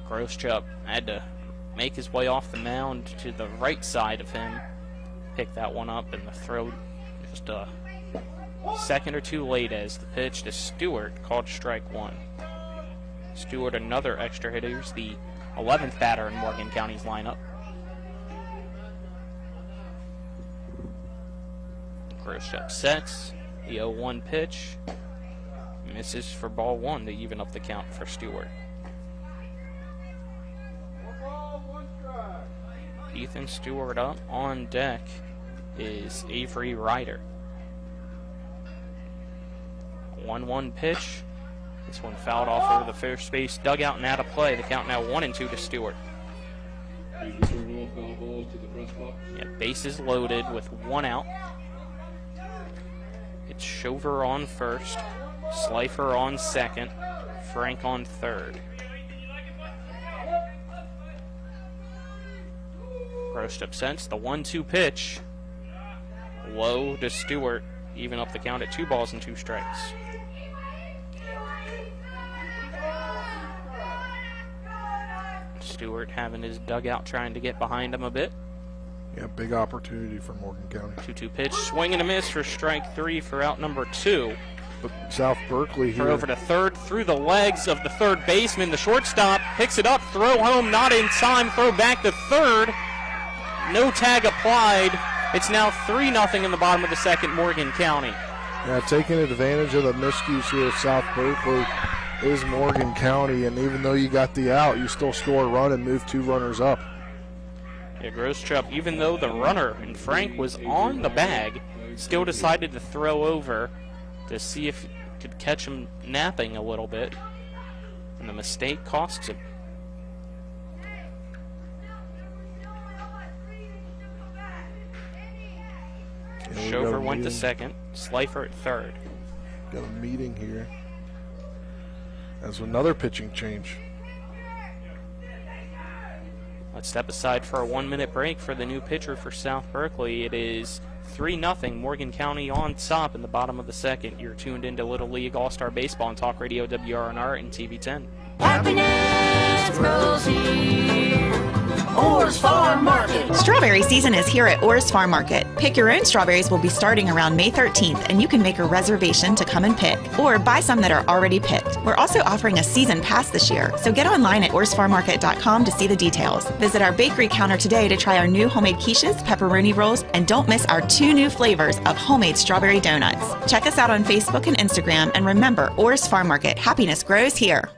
Groschup had to make his way off the mound to the right side of him. Pick that one up, and the throw just a second or two late as the pitch to Stewart called strike 1. Stewart, another extra hitter. He's the 11th batter in Morgan County's lineup. Groschup sets the 0-1 pitch. Misses for ball 1 to even up the count for Stewart. Ethan Stewart up. On deck is Avery Ryder. 1-1 pitch. This one fouled off over the first base dugout and out of play. The count now 1-2 to Stewart. Yeah, bases loaded with 1 out. It's Shover on first, Slifer on second, Frank on third. Groschup sends the 1-2 pitch. Low to Stewart, even up the count at 2 balls and 2 strikes. Stewart having his dugout trying to get behind him a bit. Yeah, big opportunity for Morgan County. 2-2 pitch, swing and a miss for strike 3 for out number 2. But South Berkeley here. Throw over to third, through the legs of the third baseman. The shortstop picks it up, throw home, not in time, throw back to third. No tag applied. It's now 3-0 in the bottom of the second, Morgan County. Yeah, taking advantage of the miscues here at South Berkeley is Morgan County, and even though you got the out, you still score a run and move 2 runners up. Yeah, Groschup, even though the runner and Frank was on the bag, still decided to throw over to see if he could catch him napping a little bit. And the mistake costs him. Shover went to second, Slifer at third. Got a meeting here. As another pitching change. Let's step aside for a 1-minute break for the new pitcher for South Berkeley. It is 3-0 Morgan County on top in the bottom of the second. You're tuned into Little League All-Star Baseball on Talk Radio WRNR and TV 10. Happiness grows here. Orr's Farm Market. Strawberry season is here at Orr's Farm Market. Pick Your Own strawberries will be starting around May 13th, and you can make a reservation to come and pick, or buy some that are already picked. We're also offering a season pass this year, so get online at orrsfarmmarket.com to see the details. Visit our bakery counter today to try our new homemade quiches, pepperoni rolls, and don't miss our 2 new flavors of homemade strawberry donuts. Check us out on Facebook and Instagram, and remember, Orr's Farm Market. Happiness grows here.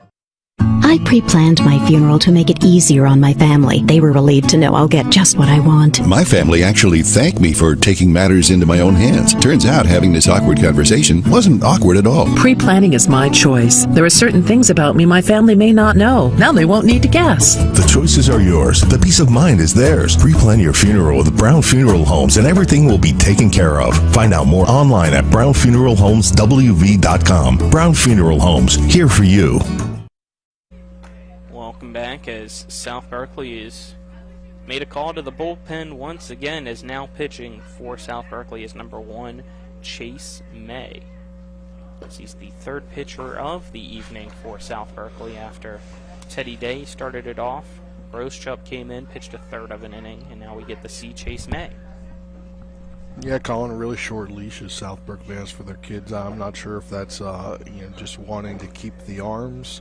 I pre-planned my funeral to make it easier on my family. They were relieved to know I'll get just what I want. My family actually thanked me for taking matters into my own hands. Turns out having this awkward conversation wasn't awkward at all. Pre-planning is my choice. There are certain things about me my family may not know. Now they won't need to guess. The choices are yours. The peace of mind is theirs. Pre-plan your funeral with Brown Funeral Homes and everything will be taken care of. Find out more online at brownfuneralhomeswv.com. Brown Funeral Homes, here for you. Welcome back as South Berkeley has made a call to the bullpen once again, is now pitching for South Berkeley is number 1, Chase May. He's the 3rd pitcher of the evening for South Berkeley after Teddy Day started it off. Groschup came in, pitched a 1/3 of an inning, and now we get to see Chase May. Yeah, Colin, really short leashes South Berkeley has for their kids. I'm not sure if that's just wanting to keep the arms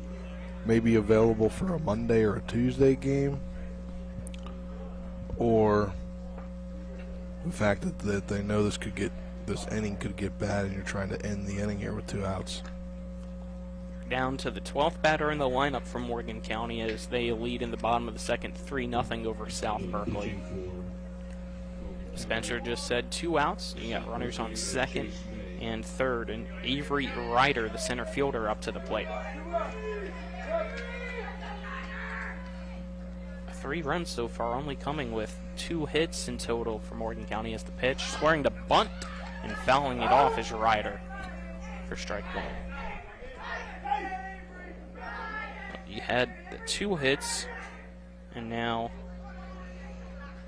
maybe available for a Monday or a Tuesday game, or the fact that they know this inning could get bad, and you're trying to end the inning here with 2 outs. Down to the 12th batter in the lineup from Morgan County as they lead in the bottom of the second 3-0 over South Berkeley. Spencer just said 2 outs. You got runners on second and third, and Avery Ryder, the center fielder, up to the plate. 3 runs so far, only coming with 2 hits in total for Morgan County as the pitch. Squaring to bunt and fouling it off is Ryder for strike 1. You had the 2 hits, and now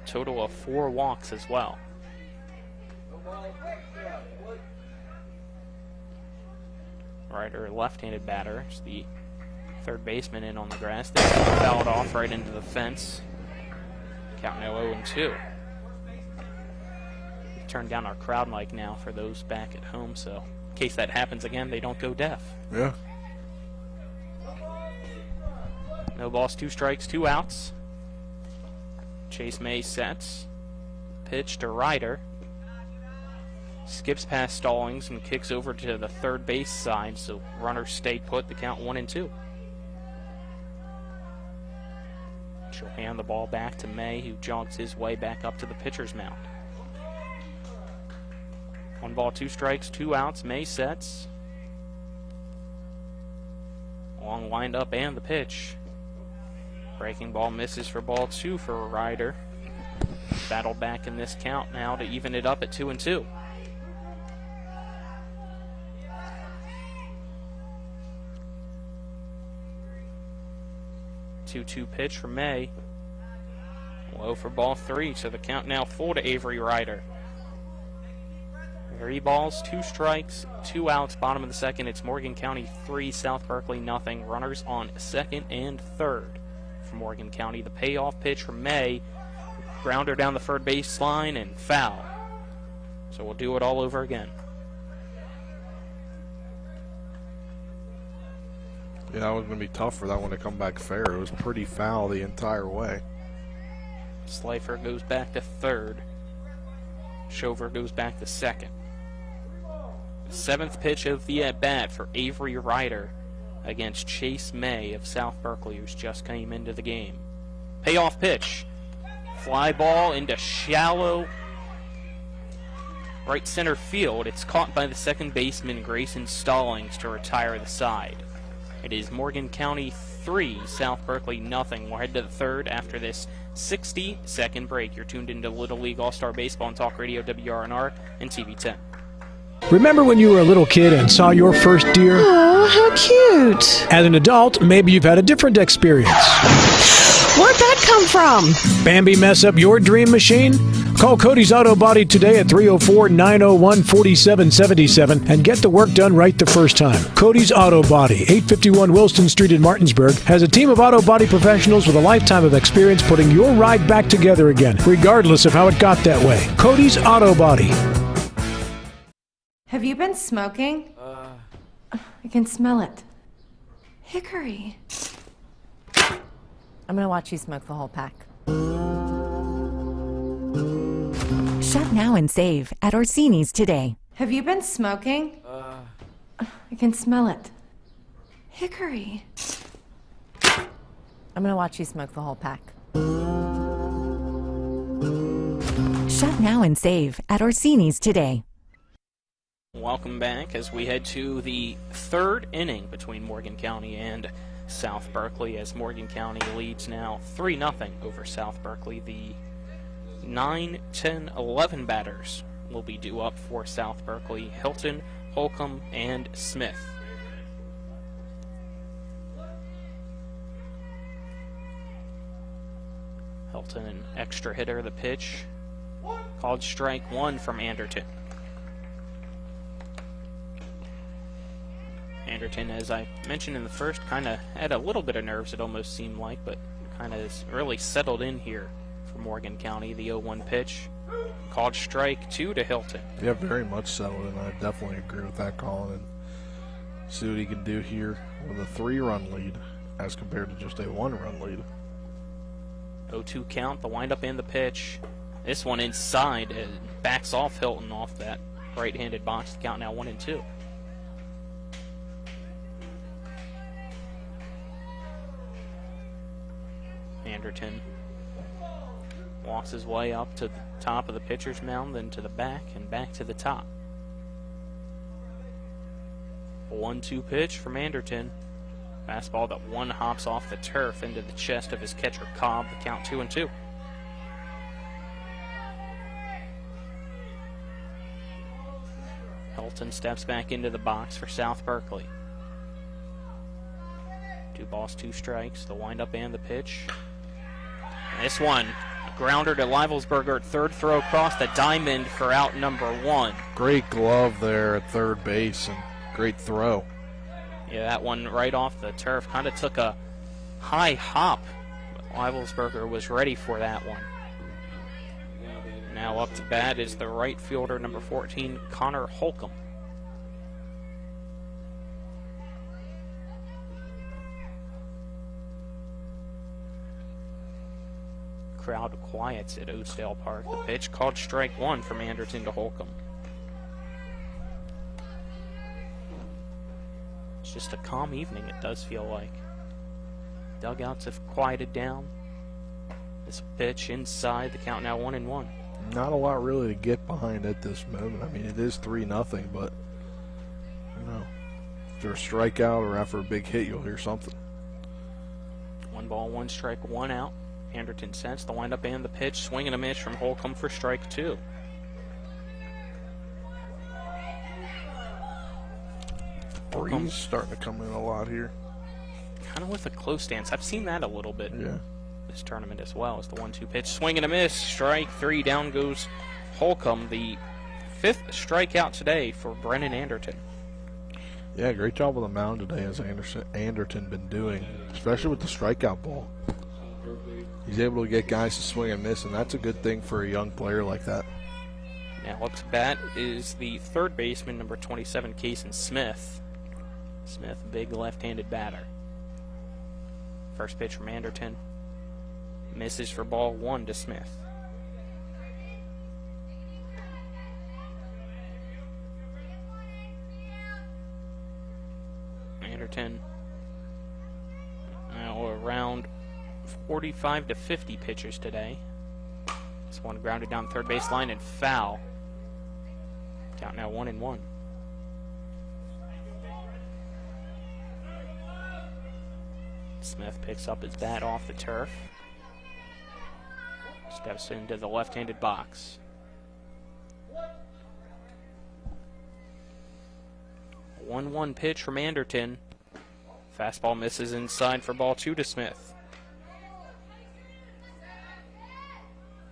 total of 4 walks as well. Ryder, left-handed batter, is the third baseman in on the grass. They fouled off right into the fence. Count now 0-2. We've turned down our crowd mic now for those back at home, so in case that happens again, they don't go deaf. Yeah. No balls, 2 strikes, 2 outs. Chase May sets. Pitch to Ryder. Skips past Stallings and kicks over to the third base side, so runners stay put. The count 1-2. She'll hand the ball back to May, who jogs his way back up to the pitcher's mound. 1 ball, 2 strikes, 2 outs. May sets. Long wind up and the pitch. Breaking ball misses for ball 2 for Ryder. Battle back in this count now to even it up at 2-2. 2-2 pitch from May. Low for ball 3, so the count now full to Avery Ryder. 3 balls, 2 strikes, 2 outs, bottom of the second. It's Morgan County 3, South Berkeley nothing. Runners on second and third for Morgan County. The payoff pitch from May. Grounder down the third baseline and foul. So we'll do it all over again. Yeah, that was going to be tough for that one to come back fair. It was pretty foul the entire way. Slifer goes back to third. Shover goes back to second. 7th pitch of the at-bat for Avery Ryder against Chase May of South Berkeley, who's just came into the game. Payoff pitch. Fly ball into shallow right center field. It's caught by the second baseman, Grayson Stallings, to retire the side. It is Morgan County 3, South Berkeley nothing. We'll head to the third after this 60-second break. You're tuned into Little League All-Star Baseball on Talk Radio, WRNR, and TV 10. Remember when you were a little kid and saw your first deer? Oh, how cute. As an adult, maybe you've had a different experience. Where'd that come from? Bambi mess up your dream machine? Call Cody's Auto Body today at 304-901-4777 and get the work done right the first time. Cody's Auto Body, 851 Wilston Street in Martinsburg, has a team of auto body professionals with a lifetime of experience putting your ride back together again, regardless of how it got that way. Cody's Auto Body. Have you been smoking? I can smell it. Hickory. I'm gonna watch you smoke the whole pack. Shop now and save at Orsini's today. Have you been smoking? I can smell it. Hickory. I'm gonna watch you smoke the whole pack. Shop now and save at Orsini's today. Welcome back as we head to the third inning between Morgan County and South Berkeley, as Morgan County leads now 3-0 over South Berkeley. The 9, 10, 11 batters will be due up for South Berkeley: Hilton, Holcomb, and Smith. Hilton, an extra hitter, the pitch. Called strike 1 from Anderton. Anderton, as I mentioned in the first, kind of had a little bit of nerves, it almost seemed like, but kind of has really settled in here for Morgan County. The 0-1 pitch. Called strike 2 to Hilton. Yeah, very much settled in. I definitely agree with that, Colin. And see what he can do here with a 3-run lead. as compared to just a 1-run lead. 0-2 count, the windup and the pitch. This one inside, backs off Hilton off that right-handed box. The count now 1-2. Anderton walks his way up to the top of the pitcher's mound, then to the back, and back to the top. 1-2 pitch from Anderton. Fastball that one hops off the turf into the chest of his catcher Cobb. The count 2-2. Hilton steps back into the box for South Berkeley. 2 balls, 2 strikes. The windup and the pitch. This one, a grounder to Livelsberger at third, throw across the diamond for out number 1. Great glove there at third base and great throw. Yeah, that one right off the turf kind of took a high hop. But Livelsberger was ready for that one. Now up to bat is the right fielder, number 14, Connor Holcomb. Crowd quiets at Oakdale Park. The pitch called strike 1 from Anderton to Holcomb. It's just a calm evening, it does feel like. Dugouts have quieted down. This pitch inside, the count now 1-1. Not a lot really to get behind at this moment. I mean, it is 3-0, but you know, after a strikeout or after a big hit, you'll hear something. 1 ball, 1 strike, 1 out. Anderton sets the windup and the pitch. Swing and a miss from Holcomb for strike 2. Breeze starting to come in a lot here. Kind of with a close stance. I've seen that a little bit this tournament as well. As the 1-2 pitch. Swing and a miss. Strike 3. Down goes Holcomb. The 5th strikeout today for Brennan Anderton. Yeah, great job on the mound today, as Anderton been doing, especially with the strikeout ball. He's able to get guys to swing and miss, and that's a good thing for a young player like that. Now up to bat is the third baseman, number 27, Cason Smith. Smith, big left-handed batter. First pitch from Anderton. Misses for ball 1 to Smith. Anderton now around 45 to 50 pitchers today. This one grounded down third base line and foul. Count now 1-1. Smith picks up his bat off the turf. Steps into the left-handed box. 1-1 pitch from Anderton. Fastball misses inside for ball 2 to Smith.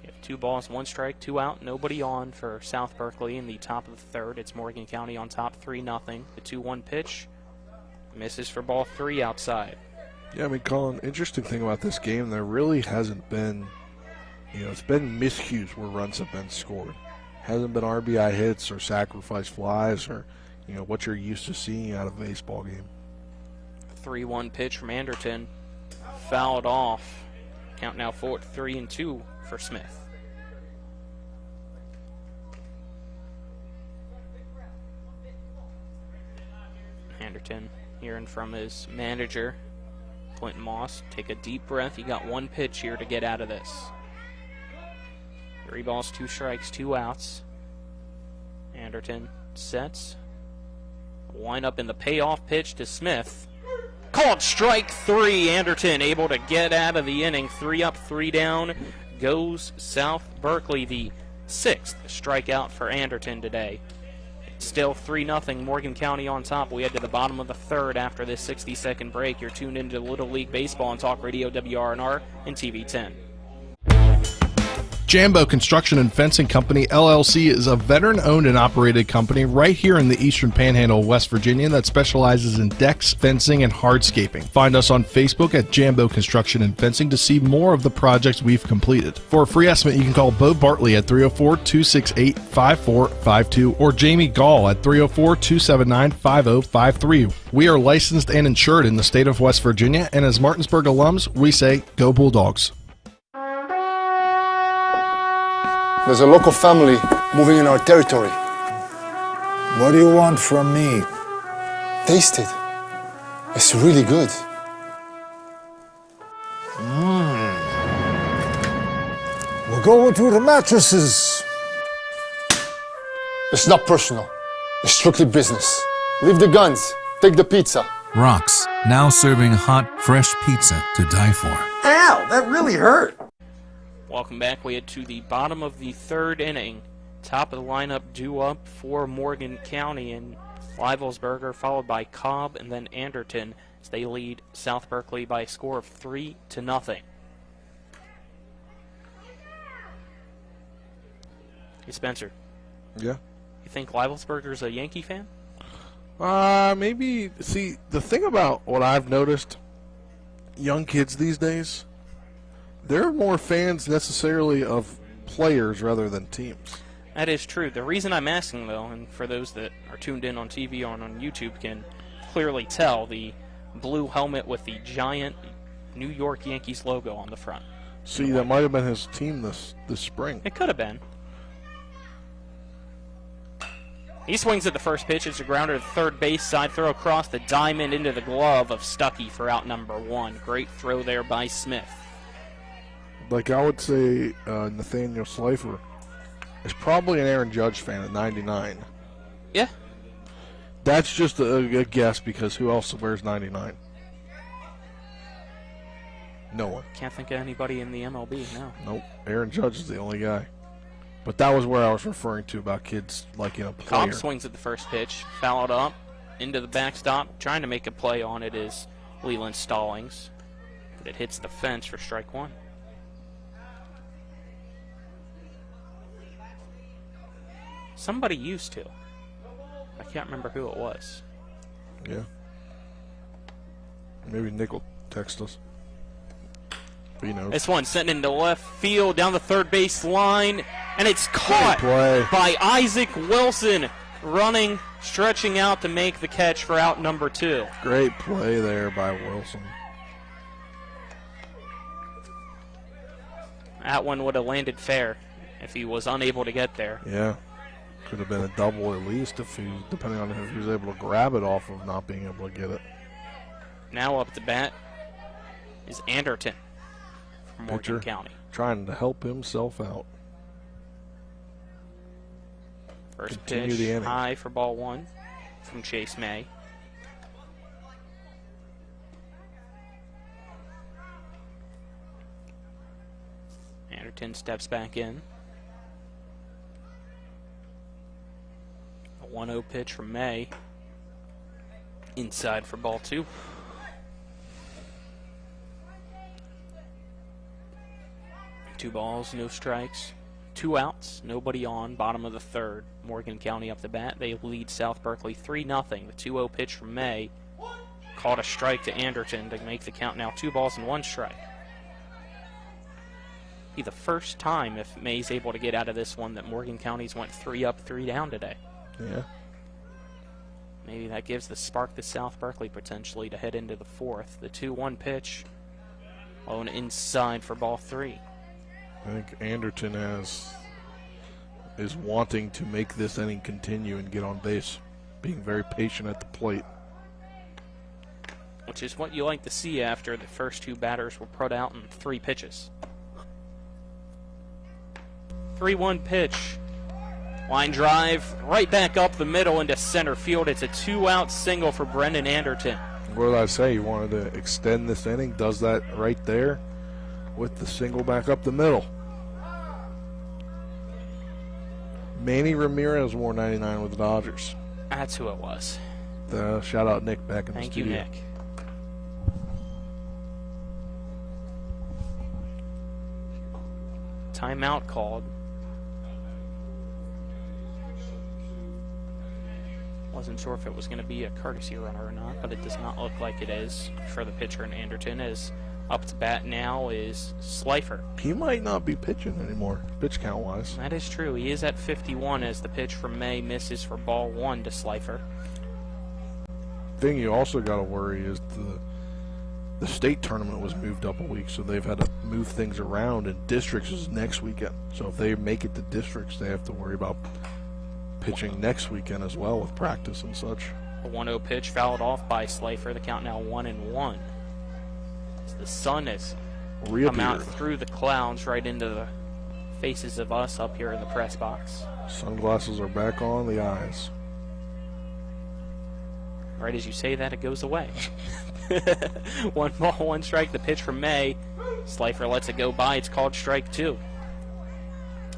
You have 2 balls, 1 strike, 2 out, nobody on for South Berkeley in the top of the third. It's Morgan County on top 3-0. The 2-1 pitch misses for ball 3 outside. Yeah, I mean, Colin, interesting thing about this game, there really hasn't been, it's been miscues where runs have been scored. Hasn't been RBI hits or sacrifice flies or, what you're used to seeing out of a baseball game. 3-1 pitch from Anderton. Fouled off. Count now 3-2 for Smith. Anderton hearing from his manager, Clinton Moss, take a deep breath. You got 1 pitch here to get out of this. 3 balls, 2 strikes, 2 outs. Anderton sets. Line up in the payoff pitch to Smith. Called strike 3. Anderton able to get out of the inning. 3 up, 3 down. Goes South Berkeley. The 6th strikeout for Anderton today. Still 3-0. Morgan County on top. We head to the bottom of the third after this 60-second break. You're tuned into Little League Baseball on Talk Radio WRNR and TV 10. Jambo Construction and Fencing Company, LLC is a veteran-owned and operated company right here in the Eastern Panhandle of West Virginia that specializes in decks, fencing, and hardscaping. Find us on Facebook at Jambo Construction and Fencing to see more of the projects we've completed. For a free estimate, you can call Bo Bartley at 304-268-5452 or Jamie Gall at 304-279-5053. We are licensed and insured in the state of West Virginia, and as Martinsburg alums, we say, go Bulldogs. There's a local family moving in our territory. What do you want from me? Taste it. It's really good. We'll go to the mattresses. It's not personal. It's strictly business. Leave the guns. Take the pizza. Rox, now serving hot, fresh pizza to die for. Ow, that really hurt. Welcome back. We head to the bottom of the third inning. Top of the lineup due up for Morgan County and Leibelsberger, followed by Cobb and then Anderton as they lead South Berkeley by a score of 3-0. Hey, Spencer. Yeah? You think Leibelsberger's a Yankee fan? Maybe. See, the thing about what I've noticed, young kids these days, they're more fans necessarily of players rather than teams. That is true. The reason I'm asking, though, and for those that are tuned in on TV or on YouTube can clearly tell, the blue helmet with the giant New York Yankees logo on the front. See, that might have been his team this spring. It could have been. He swings at the first pitch. It's a grounder to third base side. Throw across the diamond into the glove of Stuckey for out number 1. Great throw there by Smith. Like I would say, Nathaniel Slifer is probably an Aaron Judge fan at 99. Yeah. That's just a guess because who else wears 99? No one. Can't think of anybody in the MLB, no. Nope. Aaron Judge is the only guy. But that was where I was referring to about kids liking a player. Cobb swings at the first pitch, fouled up into the backstop. Trying to make a play on it is Leland Stallings. But it hits the fence for strike 1. Somebody used to. I can't remember who it was. Yeah. Maybe Nick will text us. But, you know. This one sent into left field down the third base line, and it's caught by Isaac Wilson, running, stretching out to make the catch for out number 2. Great play there by Wilson. That one would have landed fair if he was unable to get there. Yeah. Could have been a double at least if he, depending on if he was able to grab it off of not being able to get it. Now up to bat is Anderton from Morgan County. Trying to help himself out. First pitch high for ball 1 from Chase May. Anderton steps back in. A 1-0 pitch from May. Inside for ball 2. Two balls, no strikes. 2 outs, nobody on, bottom of the third. Morgan County up the bat. They lead South Berkeley 3-0. The 2-0 pitch from May caught a strike to Anderton to make the count now 2 balls and 1 strike. Be the first time if May's able to get out of this one that Morgan County's went 3 up, 3 down today. Yeah. Maybe that gives the spark to South Berkeley potentially to head into the 4th. The 2-1 pitch, low and inside for ball 3. I think Anderton is wanting to make this inning continue and get on base, being very patient at the plate. Which is what you like to see after the first 2 batters were put out in 3 pitches. 3-1 pitch. Line drive right back up the middle into center field. It's a 2-out single for Brendan Anderton. What did I say? He wanted to extend this inning. Does that right there with the single back up the middle. Manny Ramirez wore 99 with the Dodgers. That's who it was. Shout out Nick back in the studio. Thank you, Nick. timeout called. Wasn't sure if it was going to be a courtesy runner or not, but it does not look like it is for the pitcher in Anderton, as up to bat now is Slifer. He might not be pitching anymore, pitch count-wise. That is true. He is at 51 as the pitch from May misses for ball 1 to Slifer. Thing you also got to worry is the state tournament was moved up a week, so they've had to move things around, and districts is next weekend. So if they make it to districts, they have to worry about pitching next weekend as well with practice and such. A 1-0 pitch fouled off by Slifer. The count now 1-1. As the sun has come out through the clouds right into the faces of us up here in the press box. Sunglasses are back on the eyes. Right as you say that, it goes away. 1 ball, 1 strike. The pitch from May. Slifer lets it go by. It's called strike 2.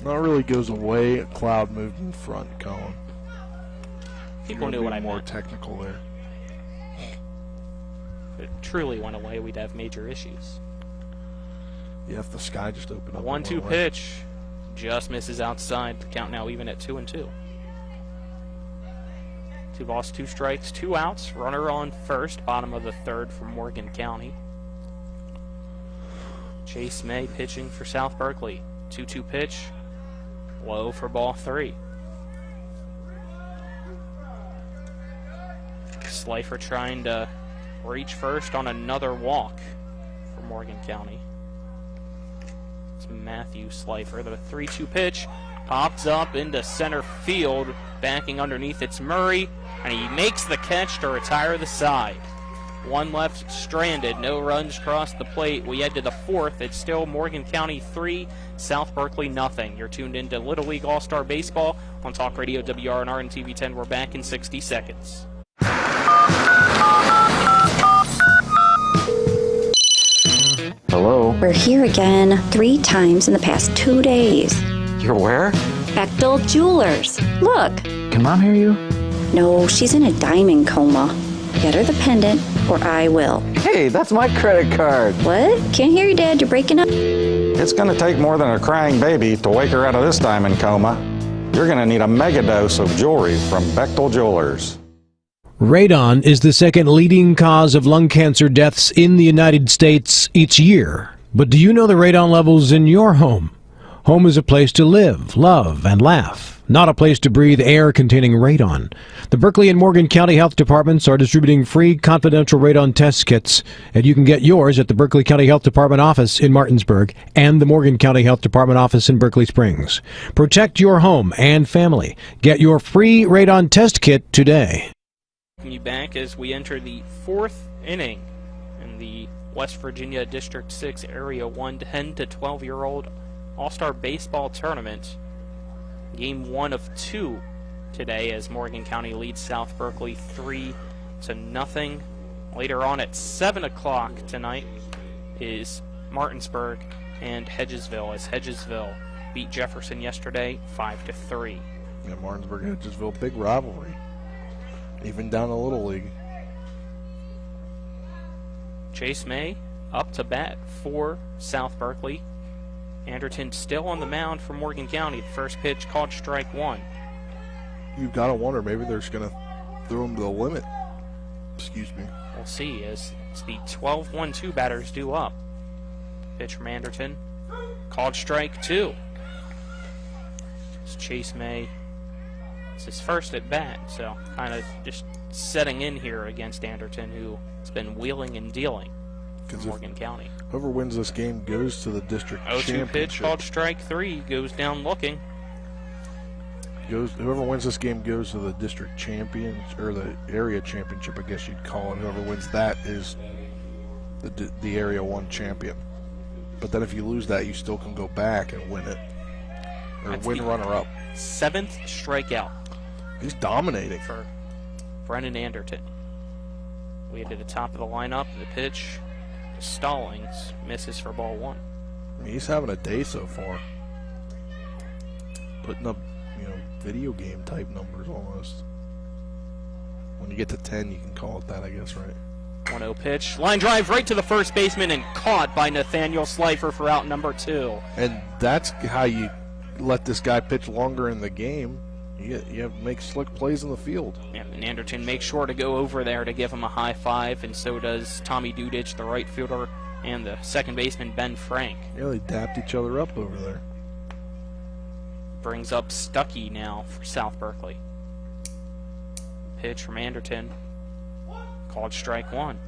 Not really goes away. A cloud moved in front, Colin. People knew what I meant. More technical there. If it truly went away, we'd have major issues. Yeah, if the sky just opened A up. 1-2 pitch just misses outside. The count now even at 2-2. 2 balls, 2 strikes, 2 outs. Runner on first, bottom of the third for Morgan County. Chase May pitching for South Berkeley. 2-2 pitch, low for ball 3. Slifer trying to reach first on another walk for Morgan County. It's Matthew Slifer. The 3-2 pitch pops up into center field. Backing underneath, it's Murray, and he makes the catch to retire the side. 1 left stranded, no runs across the plate. We head to the 4th. It's still Morgan County 3, South Berkeley nothing. You're tuned into Little League All-Star Baseball on Talk Radio WRNR and TV10. We're back in 60 seconds. Hello? We're here again 3 times in the past 2 days. You're where? Bechtel Jewelers. Look. Can Mom hear you? No, she's in a diamond coma. Get her the pendant, or I will. Hey, that's my credit card. What? Can't hear you, Dad. You're breaking up. It's going to take more than a crying baby to wake her out of this diamond coma. You're going to need a mega dose of jewelry from Bechtel Jewelers. Radon is the second leading cause of lung cancer deaths in the United States each year. But do you know the radon levels in your home? Home is a place to live, love, and laugh, not a place to breathe air containing radon. The Berkeley and Morgan County Health Departments are distributing free confidential radon test kits, and you can get yours at the Berkeley County Health Department office in Martinsburg and the Morgan County Health Department office in Berkeley Springs. Protect your home and family. Get your free radon test kit today. Welcome you back as we enter the 4th inning in the West Virginia District 6 Area 1 10 to 12-year-old All-Star Baseball Tournament. Game 1 of 2 today as Morgan County leads South Berkeley 3-0. Later on at 7 o'clock tonight is Martinsburg and Hedgesville, as Hedgesville beat Jefferson yesterday 5-3. Yeah, Martinsburg, Hedgesville, big rivalry. Even down the Little League. Chase May up to bat for South Berkeley. Anderton still on the mound for Morgan County. The first pitch called strike 1. You've got to wonder, maybe they're just going to throw him to the limit. Excuse me. We'll see as the 12-1-2 batters due up. Pitch from Anderton. Called strike 2. It's Chase May. It's his first at bat, so kind of just setting in here against Anderton, who has been wheeling and dealing for Morgan County. Whoever wins this game goes to the district 0-2 championship. pitch called strike 3, goes down looking. Whoever wins this game goes to the district champion, or the area championship, I guess you'd call it. Whoever wins that is the area 1 champion. But then if you lose that, you still can go back and win it, or That's win runner-up. 7th strikeout. He's dominating for Brennan Anderton. We head to the top of the lineup. The pitch to Stallings misses for ball 1. I mean, he's having a day so far. Putting up, video game type numbers almost. When you get to 10, you can call it that, I guess, right? 1-0 pitch. Line drive right to the first baseman and caught by Nathaniel Slifer for out number 2. And that's how you let this guy pitch longer in the game. You have to make slick plays in the field. Yeah, and Anderton makes sure to go over there to give him a high five, and so does Tommy Dudich, the right fielder, and the second baseman, Ben Frank. Yeah, they dapped each other up over there. Brings up Stuckey now for South Berkeley. Pitch from Anderton. Called strike 1.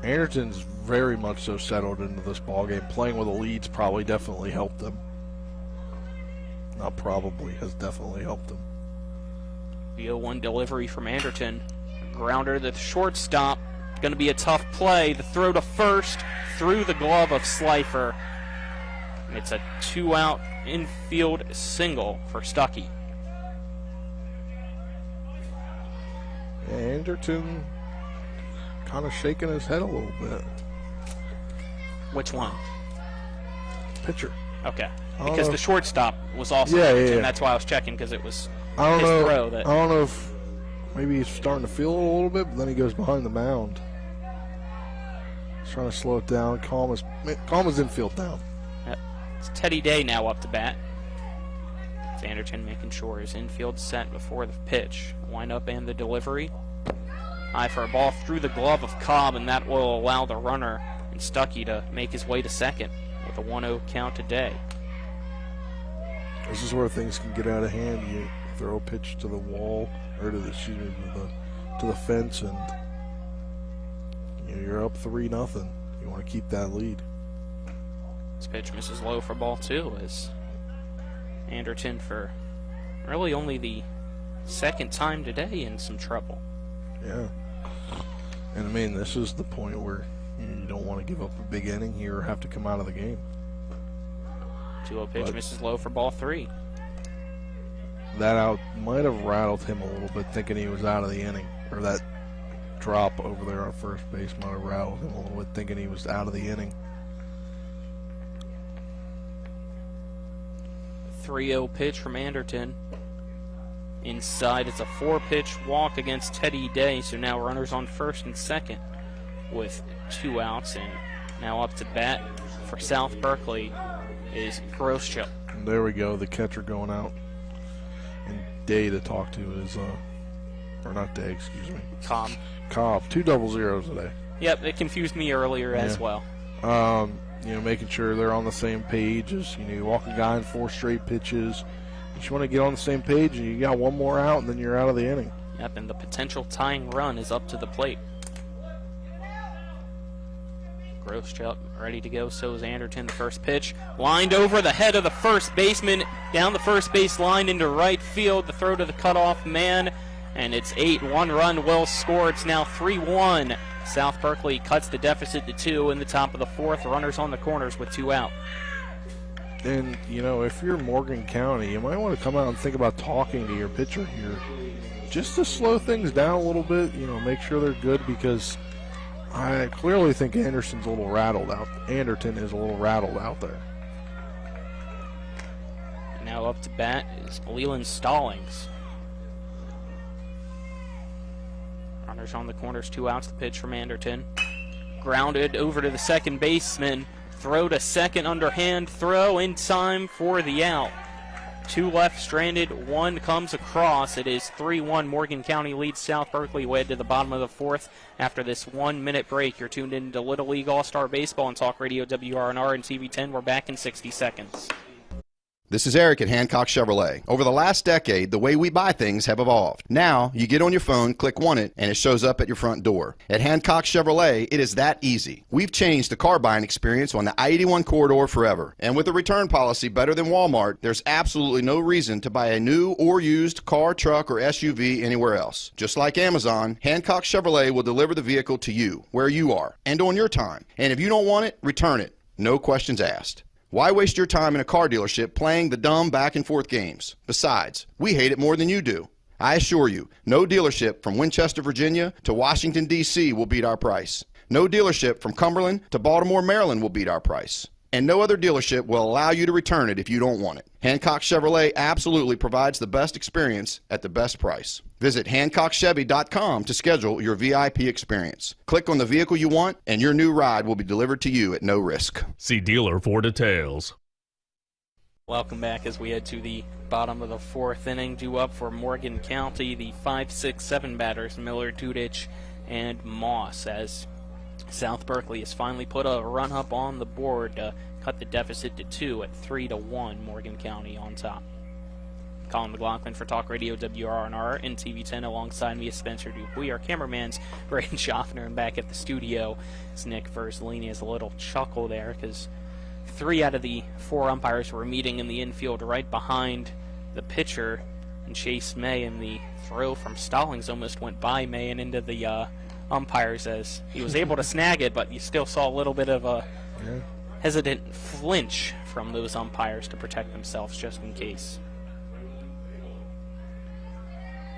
Anderton's very much so settled into this ballgame. Playing with the leads probably definitely helped them. Not probably, has definitely helped them. The 0-1 delivery from Anderton. Grounder to the shortstop. Going to be a tough play. The throw to first through the glove of Slifer. It's a 2-out infield single for Stuckey. Yeah, Anderton kind of shaking his head a little bit. Which one? Pitcher. Okay. Because the shortstop was also and that's why I was checking, because it was his throw. I don't know if maybe he's starting to feel it a little bit, but then he goes behind the mound. He's trying to slow it down, calm his infield down. Yep. It's Teddy Day now up to bat. It's Anderton making sure his infield's set before the pitch. Wind up and the delivery. High for a ball through the glove of Cobb, and that will allow the runner and Stuckey to make his way to second with a 1-0 count today. This is where things can get out of hand. You throw a pitch to the wall, or to the to the fence, and you're up 3-0. You want to keep that lead. This pitch misses low for ball 2 as Anderton, for really only the second time today, in some trouble. Yeah. And I mean, this is the point where you don't want to give up a big inning here or have to come out of the game. 2-0 pitch misses low for ball 3. That out might have rattled him a little bit, thinking he was out of the inning. Or that drop over there on first base might have rattled him a little bit, thinking he was out of the inning. 3-0 pitch from Anderton. Inside, it's a 4-pitch walk against Teddy Day, so now runners on first and second with 2 outs, and now up to bat for South Berkeley is Groschel. And there we go, the catcher going out. And Day to talk to is, or not Day, excuse me. Cobb. 2 double zeros today. Yep, it confused me earlier as well. Making sure they're on the same page. As you walk a guy in 4 straight pitches. You just want to get on the same page, and you got 1 more out, and then you're out of the inning. Yep, and the potential tying run is up to the plate. Groschel ready to go, so is Anderton. The first pitch lined over the head of the first baseman, down the first base line into right field. The throw to the cutoff man, and it's 8. 1 run will score. It's now 3-1. South Berkeley cuts the deficit to 2 in the top of the 4th. Runners on the corners with 2 out. And, if you're Morgan County, you might want to come out and think about talking to your pitcher here just to slow things down a little bit, make sure they're good, because I clearly think Anderton is a little rattled out there. Now up to bat is Leland Stallings. Runners on the corners, 2 outs. The pitch from Anderton. Grounded over to the second baseman. Throw to second, underhand throw in time for the out. 2 left stranded, 1 comes across. It is 3-1. Morgan County leads South Berkeley way to the bottom of the 4th after this 1-minute break. You're tuned in to Little League All-Star Baseball on Talk Radio WRNR and TV 10. We're back in 60 seconds. This is Eric at Hancock Chevrolet. Over the last decade, the way we buy things have evolved. Now, you get on your phone, click Want It, and it shows up at your front door. At Hancock Chevrolet, it is that easy. We've changed the car buying experience on the I-81 corridor forever. And with a return policy better than Walmart, there's absolutely no reason to buy a new or used car, truck, or SUV anywhere else. Just like Amazon, Hancock Chevrolet will deliver the vehicle to you, where you are, and on your time. And if you don't want it, return it. No questions asked. Why waste your time in a car dealership playing the dumb back and forth games? Besides, we hate it more than you do. I assure you, no dealership from Winchester, Virginia to Washington, D.C. will beat our price. No dealership from Cumberland to Baltimore, Maryland will beat our price. and no other dealership will allow you to return it if you don't want it. Hancock Chevrolet absolutely provides the best experience at the best price. Visit HancockChevy.com to schedule your VIP experience. Click on the vehicle you want, and your new ride will be delivered to you at no risk. See dealer for details. Welcome back as we head to the bottom of the fourth inning. Due up for Morgan County, the 5, 6, 7 batters, Miller, Dudich, and Moss, as South Berkeley has finally put a run up on the board to cut the deficit to 2 at 3-1, Morgan County on top. Colin McLaughlin for Talk Radio WRNR and TV10, alongside me is Spencer Dupuy. Our cameraman's Braden Schaffner, and back at the studio is Nick Verslini. Has a little chuckle there because 3 out of the 4 umpires were meeting in the infield right behind the pitcher, and Chase May, and the throw from Stallings almost went by May and into the umpires as he was able to snag it, but you still saw a little bit of a hesitant flinch from those umpires to protect themselves just in case.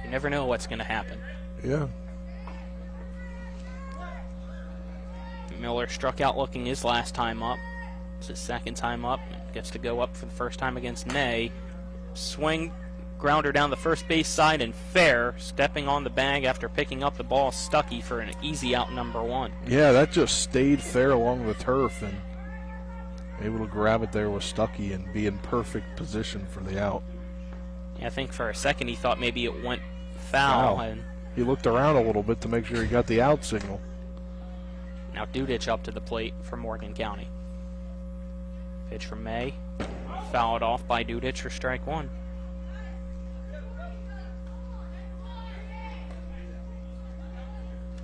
You never know what's going to happen. Yeah. Miller struck out looking his last time up. It's his second time up. Gets to go up for the first time against May. Swing, grounder down the first base side, and fair. Stepping on the bag after picking up the ball, Stuckey for an easy out number 1. Yeah, that just stayed fair along the turf, and able to grab it there with Stuckey and be in perfect position for the out. Yeah, I think for a second he thought maybe it went foul. And he looked around a little bit to make sure he got the out signal. now Dudich up to the plate for Morgan County. Pitch from May. Fouled off by Dudich for strike 1.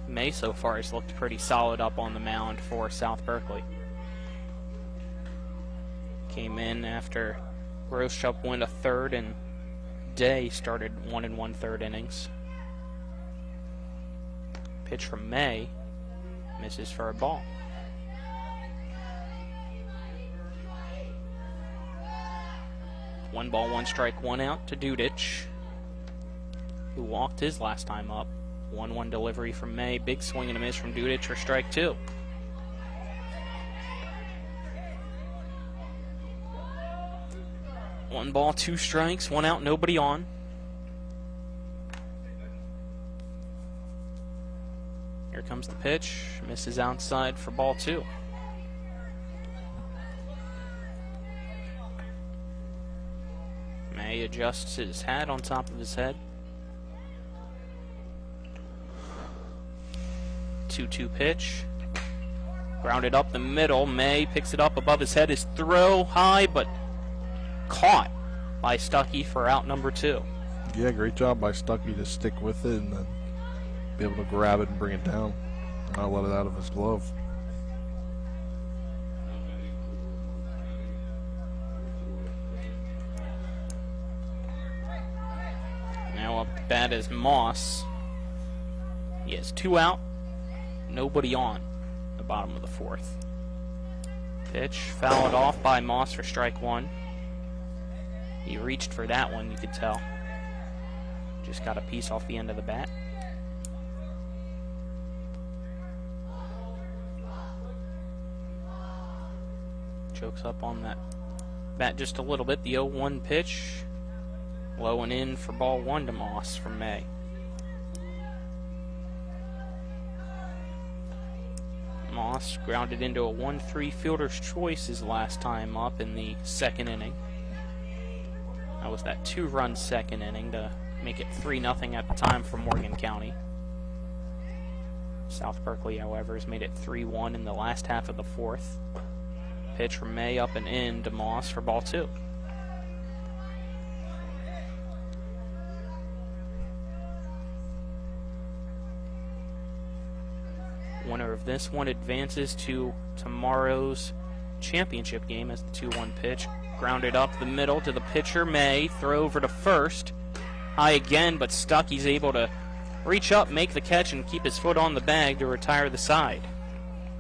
May so far has looked pretty solid up on the mound for South Berkeley. Came in after Groschop went a third and Day started 1 1/3 innings. Pitch from May, misses for a ball. One ball, 1 strike, 1 out to Dudich, who walked his last time up. 1-1 delivery from May. Big swing and a miss from Dudich for strike 2. One ball, 2 strikes, 1 out, nobody on. Here comes the pitch. Misses outside for ball 2. May adjusts his hat on top of his head. 2-2 pitch. Grounded up the middle. May picks it up above his head. His throw high, but caught by Stuckey for out number 2. Yeah, great job by Stuckey to stick with it and then be able to grab it and bring it down. Not let it out of his glove. Now up bat is Moss. He has 2 out, nobody on the bottom of the 4th. Pitch fouled off by Moss for strike 1. He reached for that one, you could tell. Just got a piece off the end of the bat. Chokes up on that bat just a little bit. The 0-1 pitch. Low and in for ball 1 to Moss from May. Moss grounded into a 1-3 fielder's choice his last time up in the 2nd inning. That was that 2-run 2nd inning to make it 3-0 at the time for Morgan County. South Berkeley, however, has made it 3-1 in the last half of the 4th. Pitch from May up and in to Moss for ball 2. Winner of this one advances to tomorrow's championship game as the 2-1 pitch. Grounded up the middle to the pitcher, May. Throw over to first. High again, but Stuckey's able to reach up, make the catch, and keep his foot on the bag to retire the side.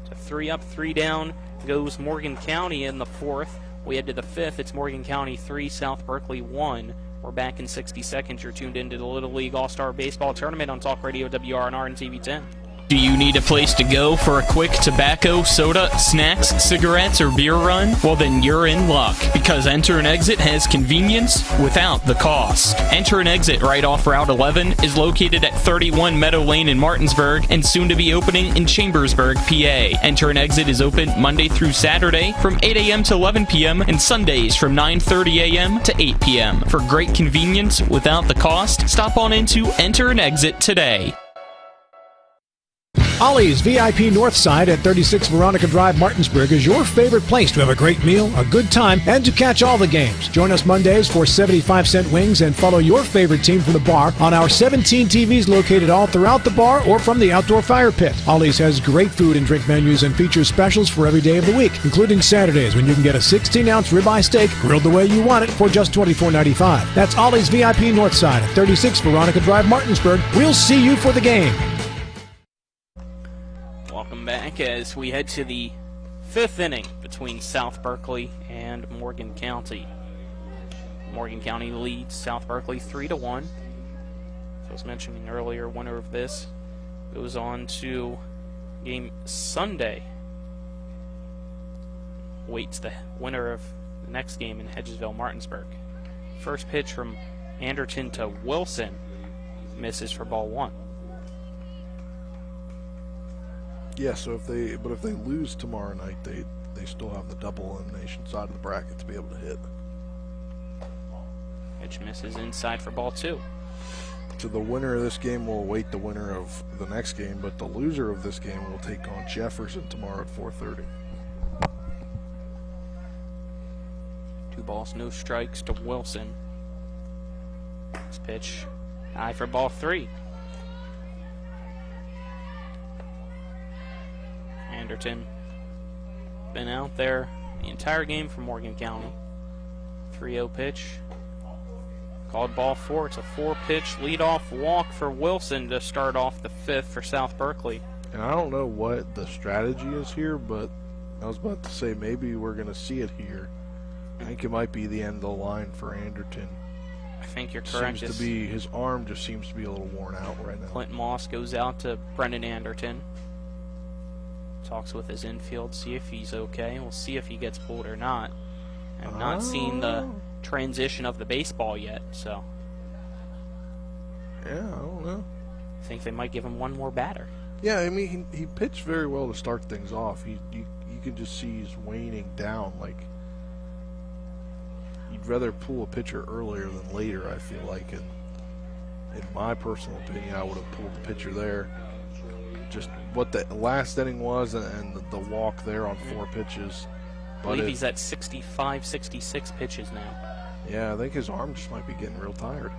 So 3 up, 3 down goes Morgan County in the 4th. We head to the 5th. It's Morgan County 3, South Berkeley 1. We're back in 60 seconds. You're tuned into the Little League All-Star Baseball Tournament on Talk Radio WRNR and TV10. Do you need a place to go for a quick tobacco, soda, snacks, cigarettes, or beer run? Well, then you're in luck, because Enter and Exit has convenience without the cost. Enter and Exit right off Route 11 is located at 31 Meadow Lane in Martinsburg and soon to be opening in Chambersburg, PA. Enter and Exit is open Monday through Saturday from 8 a.m. to 11 p.m. and Sundays from 9:30 a.m. to 8 p.m. For great convenience without the cost, stop on into Enter and Exit today. Ollie's VIP Northside at 36 Veronica Drive, Martinsburg is your favorite place to have a great meal, a good time, and to catch all the games. Join us Mondays for 75-cent wings and follow your favorite team from the bar on our 17 TVs located all throughout the bar or from the outdoor fire pit. Ollie's has great food and drink menus and features specials for every day of the week, including Saturdays when you can get a 16-ounce ribeye steak grilled the way you want it for just $24.95. That's Ollie's VIP Northside at 36 Veronica Drive, Martinsburg. We'll see you for the game. Welcome back as we head to the 5th inning between South Berkeley and Morgan County. Morgan County leads South Berkeley 3-1. As I was mentioning earlier, winner of this goes on to game Sunday. Waits the winner of the next game in Hedgesville, Martinsburg. First pitch from Anderton to Wilson. Misses for ball 1. Yeah, so if they lose tomorrow night, they still have the double elimination side of the bracket to be able to hit. Pitch misses inside for ball 2. So the winner of this game will await the winner of the next game, but the loser of this game will take on Jefferson tomorrow at 4:30. 2 balls, no strikes to Wilson. This pitch high for ball 3. Anderton been out there the entire game for Morgan County. 3-0 pitch. Called ball 4. It's a 4-pitch leadoff walk for Wilson to start off the 5th for South Berkeley. And I don't know what the strategy is here, but I was about to say maybe we're going to see it here. I think it might be the end of the line for Anderton. I think you're correct. Seems to be, his arm just seems to be a little worn out right now. Clint Moss goes out to Brendan Anderton. Talks with his infield, see if he's okay. We'll see if he gets pulled or not. I've not seen the transition of the baseball yet, so. Yeah, I don't know. I think they might give him one more batter. Yeah, I mean, he pitched very well to start things off. You can just see he's waning down. Like, you'd rather pull a pitcher earlier than later, I feel like. And in my personal opinion, I would have pulled the pitcher there. Just what the last inning was and the walk there on 4 pitches. I believe he's at 65, 66 pitches now. Yeah, I think his arm just might be getting real tired.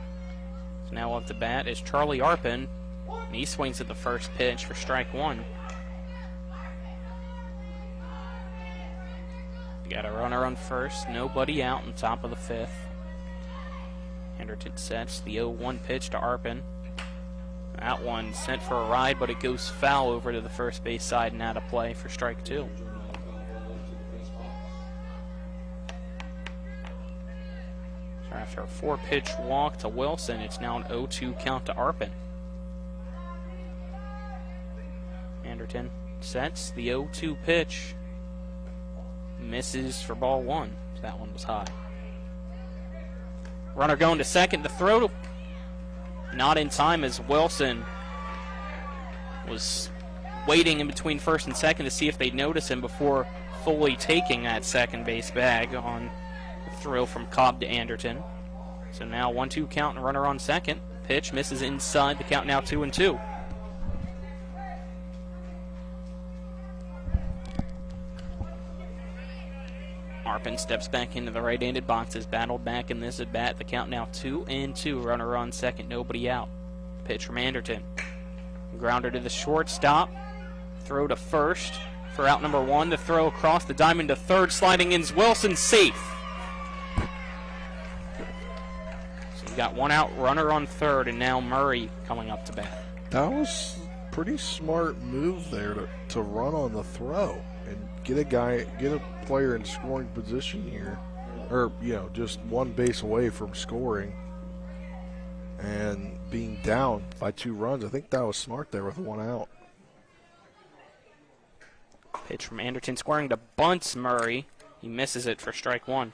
So now up to bat is Charlie Arpin, and he swings at the first pitch for strike 1. You got a runner on first, nobody out on top of the 5th. Anderton sets the 0-1 pitch to Arpin. That one sent for a ride, but it goes foul over to the first base side and out of play for strike 2. So after a 4-pitch walk to Wilson, it's now an 0-2 count to Arpin. Anderton sets the 0-2 pitch. Misses for ball 1. That one was high. Runner going to second. The throw not in time as Wilson was waiting in between first and second to see if they'd notice him before fully taking that second base bag on the throw from Cobb to Anderton. So now 1-2 count and runner on second. Pitch misses inside. The count now 2-2. Arpin steps back into the right-handed box, is battled back in this at-bat. The count now 2-2. Runner on second, nobody out. Pitch from Anderton. Grounder to the shortstop. Throw to first for out number 1. The throw across the diamond to third. Sliding in is Wilson, safe. So you got 1 out, runner on third, and now Murray coming up to bat. That was a pretty smart move there to run on the throw and get a player in scoring position here, or just 1 base away from scoring and being down by 2 runs. I think that was smart there with 1 out. Pitch from Anderton squaring to bunts Murray. He misses it for strike one.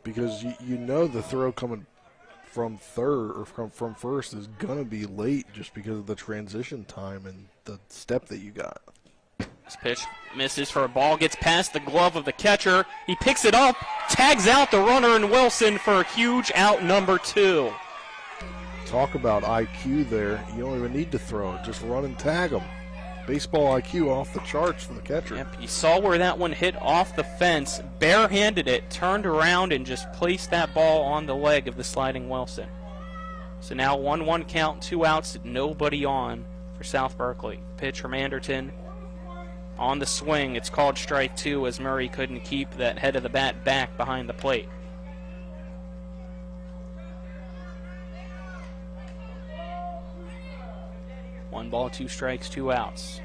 Because you know the throw coming from third or from first is going to be late just because of the transition time and the step that you got. This pitch misses for a ball, gets past the glove of the catcher. He picks it up, tags out the runner and Wilson for a huge out number 2. Talk about IQ there. You don't even need to throw it. Just run and tag them. Baseball IQ off the charts from the catcher. Yep, you saw where that one hit off the fence, barehanded it, turned around, and just placed that ball on the leg of the sliding Wilson. So now 1-1 count, 2 outs, nobody on for South Berkeley. Pitch from Anderton. On the swing, it's called strike 2 as Murray couldn't keep that head of the bat back behind the plate. One ball, 2 strikes, 2 outs.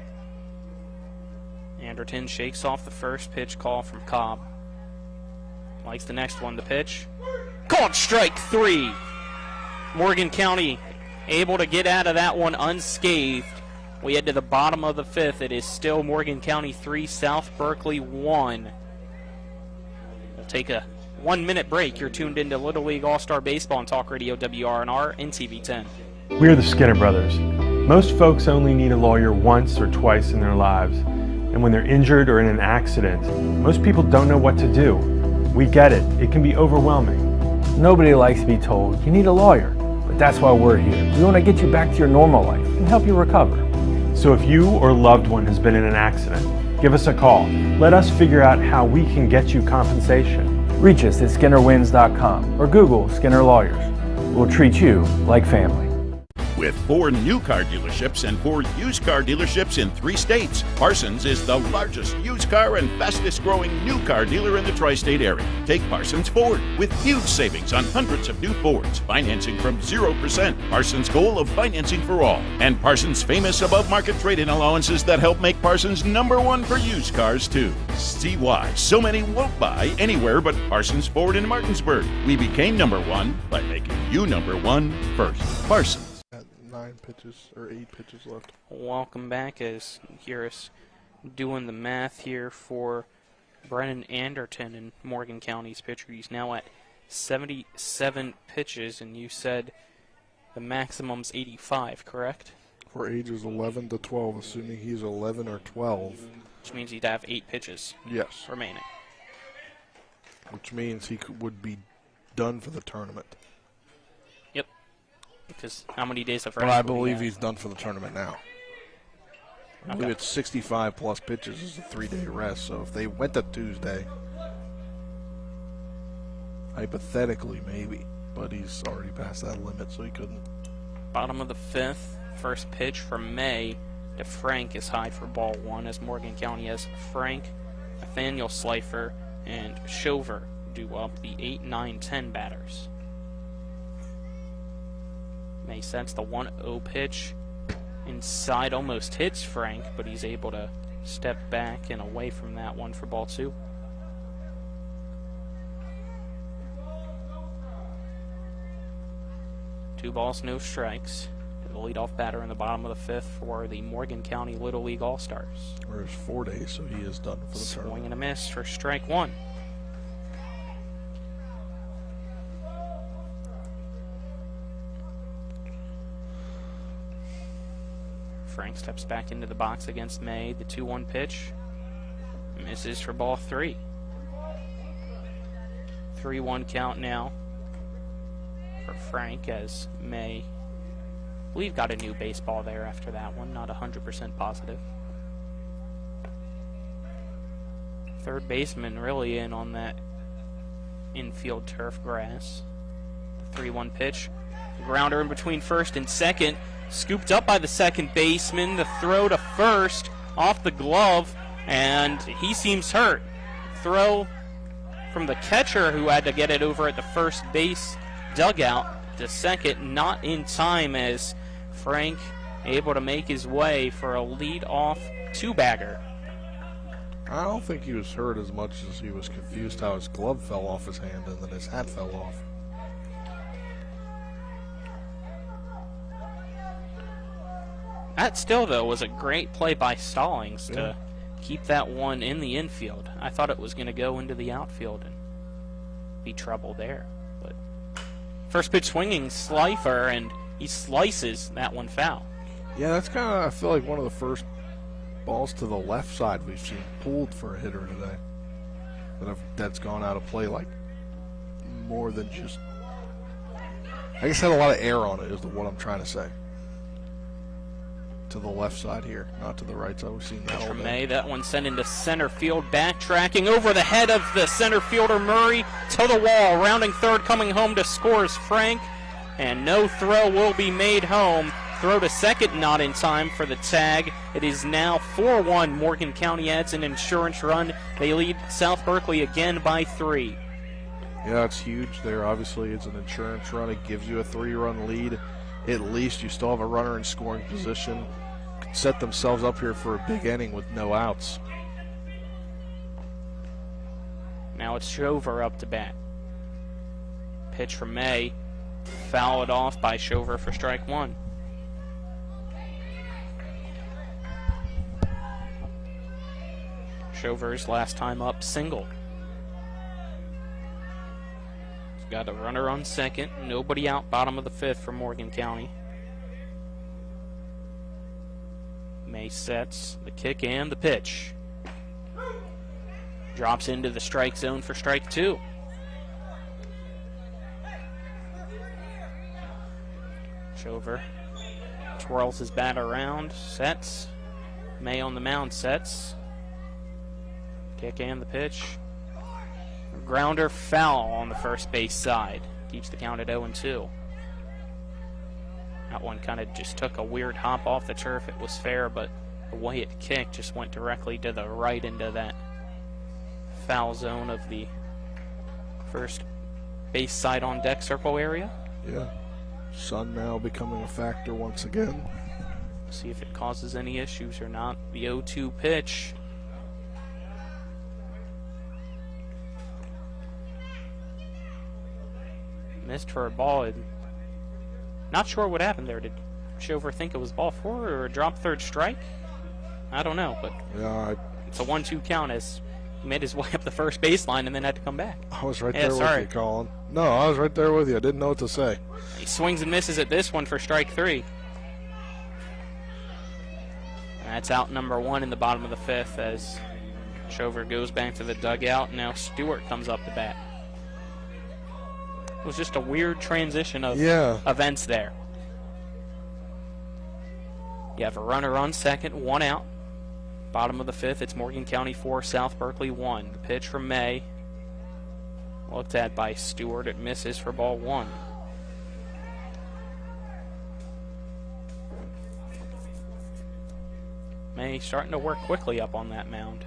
Anderton shakes off the first pitch call from Cobb. Likes the next one, the pitch. Called strike 3. Morgan County able to get out of that one unscathed. We head to the bottom of the 5th. It is still Morgan County 3, South Berkeley 1. We'll take a 1-minute break. You're tuned into Little League All-Star Baseball on Talk Radio WRNR and TV10. We're the Skinner Brothers. Most folks only need a lawyer once or twice in their lives. And when they're injured or in an accident, most people don't know what to do. We get it. It can be overwhelming. Nobody likes to be told you need a lawyer, but that's why we're here. We want to get you back to your normal life and help you recover. So if you or a loved one has been in an accident, give us a call. Let us figure out how we can get you compensation. Reach us at SkinnerWins.com or Google Skinner Lawyers. We'll treat you like family. With 4 new car dealerships and 4 used car dealerships in 3 states, Parsons is the largest used car and fastest growing new car dealer in the tri-state area. Take Parsons Ford with huge savings on hundreds of new Fords, financing from 0%, Parsons' goal of financing for all, and Parsons' famous above-market trade-in allowances that help make Parsons #1 for used cars too. See why so many won't buy anywhere but Parsons Ford in Martinsburg. We became #1 by making you #1 first. Parsons. 9 pitches or 8 pitches left. Welcome back as you hear us doing the math here for Brennan Anderton in Morgan County's pitcher. He's now at 77 pitches, and you said the maximum's 85, correct? For ages 11 to 12, assuming he's 11 or 12. Which means he'd have 8 pitches yes, remaining. Which means he would be done for the tournament. Yep. Because how many days of rest? rest? Well, I believe he's done for the tournament now. I believe it's 65 plus pitches is a 3-day rest. So if they went to Tuesday, hypothetically maybe, but he's already past that limit, so he couldn't. Bottom of the 5th, first pitch from May to Frank is high for ball 1 as Morgan County has Frank, Nathaniel Slifer, and Shover do up the 8, 9, 10 batters. May sets the 1-0 pitch inside, almost hits Frank, but he's able to step back and away from that one for ball 2. Two balls, no strikes. The leadoff batter in the bottom of the 5th for the Morgan County Little League All-Stars. There's 4 days, so he is done for the tournament. Swing and a miss for strike 1. Frank steps back into the box against May. The 2-1 pitch misses for ball 3. 3-1 count now for Frank as May, I believe, got a new baseball there after that one. Not 100% positive. Third baseman really in on that infield turf grass. The 3-1 pitch. Grounder in between first and second. Scooped up by the second baseman. The throw to first off the glove, and he seems hurt. Throw from the catcher, who had to get it over at the first base dugout, to second, not in time, as Frank able to make his way for a lead-off 2-bagger. I don't think he was hurt as much as he was confused how his glove fell off his hand and then his hat fell off. That still, though, was a great play by Stallings to keep that one in the infield. I thought it was going to go into the outfield and be trouble there. But first pitch swinging slifer, and he slices that one foul. Yeah, that's kind of, I feel like, one of the first balls to the left side we've seen pulled for a hitter today. That's gone out of play, like, more than just... I guess had a lot of air on it is what I'm trying to say. To the left side here, not to the right side. We've seen that all day. May, that one sent into center field, backtracking over the head of the center fielder Murray to the wall. Rounding third, coming home to score is Frank, and no throw will be made home. Throw to second, not in time for the tag. It is now 4-1. Morgan County adds an insurance run. They lead South Berkeley again by 3. Yeah, it's huge there. Obviously, it's an insurance run. It gives you a 3-run lead. At least you still have a runner in scoring position. Could set themselves up here for a big inning with no outs. Now it's Shover up to bat. Pitch from May. Foul it off by Shover for strike 1. Shover's last time up single. He's got a runner on second. Nobody out, bottom of the 5th for Morgan County. May sets the kick and the pitch. Drops into the strike zone for strike 2. Shover twirls his bat around, sets. May on the mound sets. Kick and the pitch. Grounder foul on the first base side. Keeps the count at 0-2. That one kind of just took a weird hop off the turf. It was fair, but the way it kicked just went directly to the right into that foul zone of the first base side on deck circle area. Yeah. Sun now becoming a factor once again. See if it causes any issues or not. The 0-2 pitch. Missed for a ball. Not sure what happened there. Did Shover think it was ball 4 or a drop third strike? I don't know, but yeah, it's a 1-2 count as he made his way up the first baseline and then had to come back. I was right there with you, Colin. No, I was right there with you. I didn't know what to say. He swings and misses at this one for strike 3. That's out number 1 in the bottom of the 5th as Shover goes back to the dugout. Now Stewart comes up to bat. It was just a weird transition of events there. You have a runner on second, 1 out. Bottom of the 5th, it's Morgan County 4, South Berkeley 1. The pitch from May. Looked at by Stewart. It misses for ball 1. May starting to work quickly up on that mound.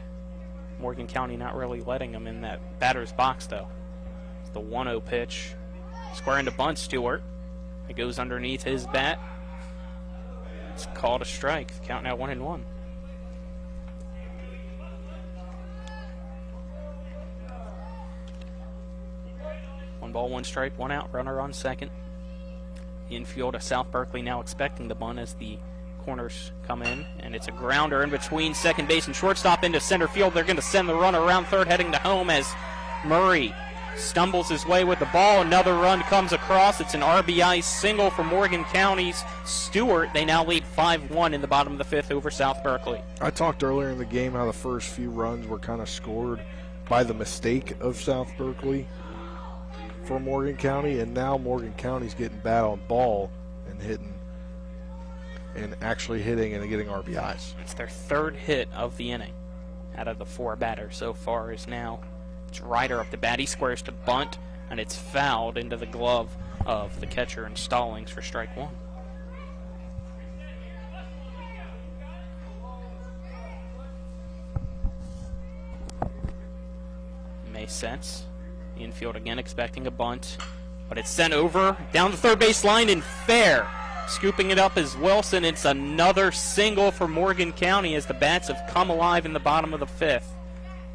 Morgan County not really letting him in that batter's box, though. It's the 1-0 pitch. Square into bunt, Stewart. It goes underneath his bat. It's called a strike. Count now 1-1. One ball, 1 strike, 1 out. Runner on second. Infield of South Berkeley now expecting the bunt as the corners come in, and it's a grounder in between second base and shortstop into center field. They're going to send the runner around third, heading to home as Murray stumbles his way with the ball. Another run comes across. It's an RBI single for Morgan County's Stewart. They now lead 5-1 in the bottom of the 5th over South Berkeley. I talked earlier in the game how the first few runs were kind of scored by the mistake of South Berkeley for Morgan County, and now Morgan County's getting bad on ball and hitting and actually hitting and getting RBIs. It's their 3rd hit of the inning out of the 4 batters so far. Is now it's Ryder up the bat. He squares to bunt, and it's fouled into the glove of the catcher and Stallings for strike 1. May sets. Infield again expecting a bunt, but it's sent over down the third base line and fair. Scooping it up is Wilson. It's another single for Morgan County as the bats have come alive in the bottom of the 5th.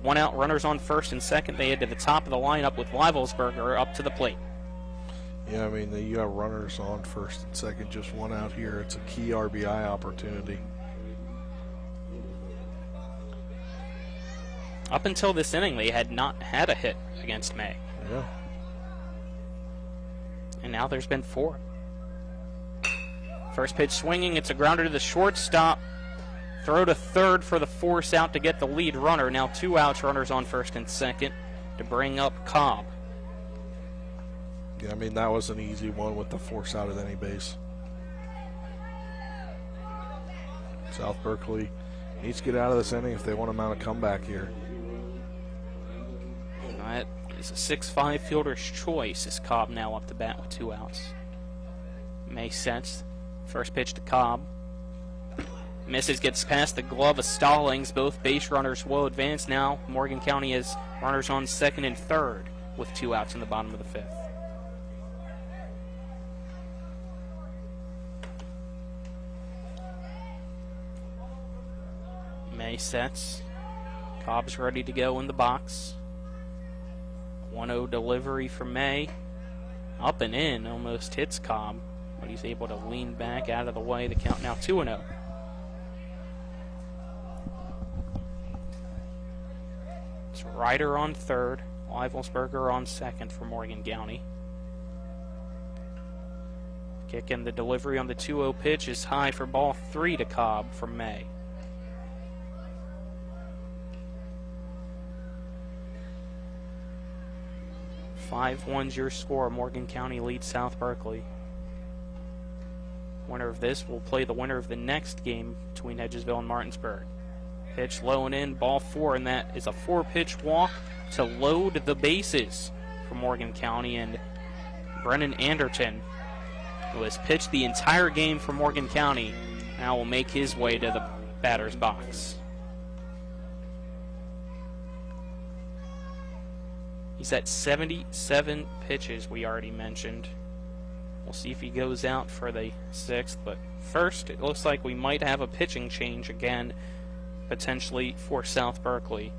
1 out, runners on first and second. They head to the top of the lineup with Weivelsberger up to the plate. Yeah, I mean, you got runners on first and second, just one out here. It's a key RBI opportunity. Up until this inning, they had not had a hit against May. Yeah. And now there's been 4. First pitch swinging, it's a grounder to the shortstop. Throw to third for the force out to get the lead runner. Now 2 outs, runners on first and second to bring up Cobb. Yeah, I mean, that was an easy one with the force out at any base. South Berkeley needs to get out of this inning if they want to mount a comeback here. That is a 6-5 fielder's choice as Cobb now up to bat with 2 outs. Makes sense. First pitch to Cobb. Misses, gets past the glove of Stallings. Both base runners will advance now. Morgan County has runners on second and third with 2 outs in the bottom of the 5th. May sets. Cobb's ready to go in the box. 1-0 delivery from May. Up and in, almost hits Cobb, but he's able to lean back out of the way. The count now 2-0. It's Ryder on third, Leivelsberger on second for Morgan County. Kick in the delivery on the 2-0 pitch is high for ball 3 to Cobb from May. 5-1's your score. Morgan County leads South Berkeley. Winner of this will play the winner of the next game between Hedgesville and Martinsburg. Pitch low and in, ball 4, and that is a 4-pitch walk to load the bases for Morgan County. And Brennan Anderton, who has pitched the entire game for Morgan County, now will make his way to the batter's box. He's at 77 pitches, we already mentioned. We'll see if he goes out for the 6th, but first, it looks like we might have a pitching change again, potentially for South Berkeley,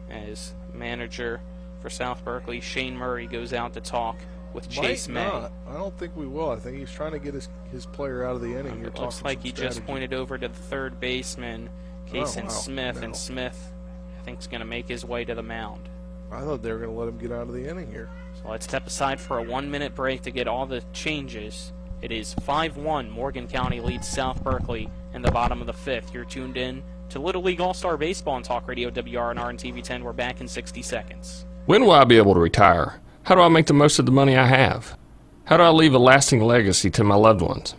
as manager for South Berkeley, Shane Murray, goes out to talk with Chase May. I don't think we will. I think he's trying to get his player out of the inning. It looks like he just pointed over to the third baseman, Kason Smith, and Smith, I think, is going to make his way to the mound. I thought they were going to let him get out of the inning here. So let's step aside for a 1-minute break to get all the changes. It is 5-1. Morgan County leads South Berkeley in the bottom of the 5th. You're tuned in to Little League All-Star Baseball on Talk Radio WRNR and TV10. We're back in 60 seconds. When will I be able to retire? How do I make the most of the money I have? How do I leave a lasting legacy to my loved ones?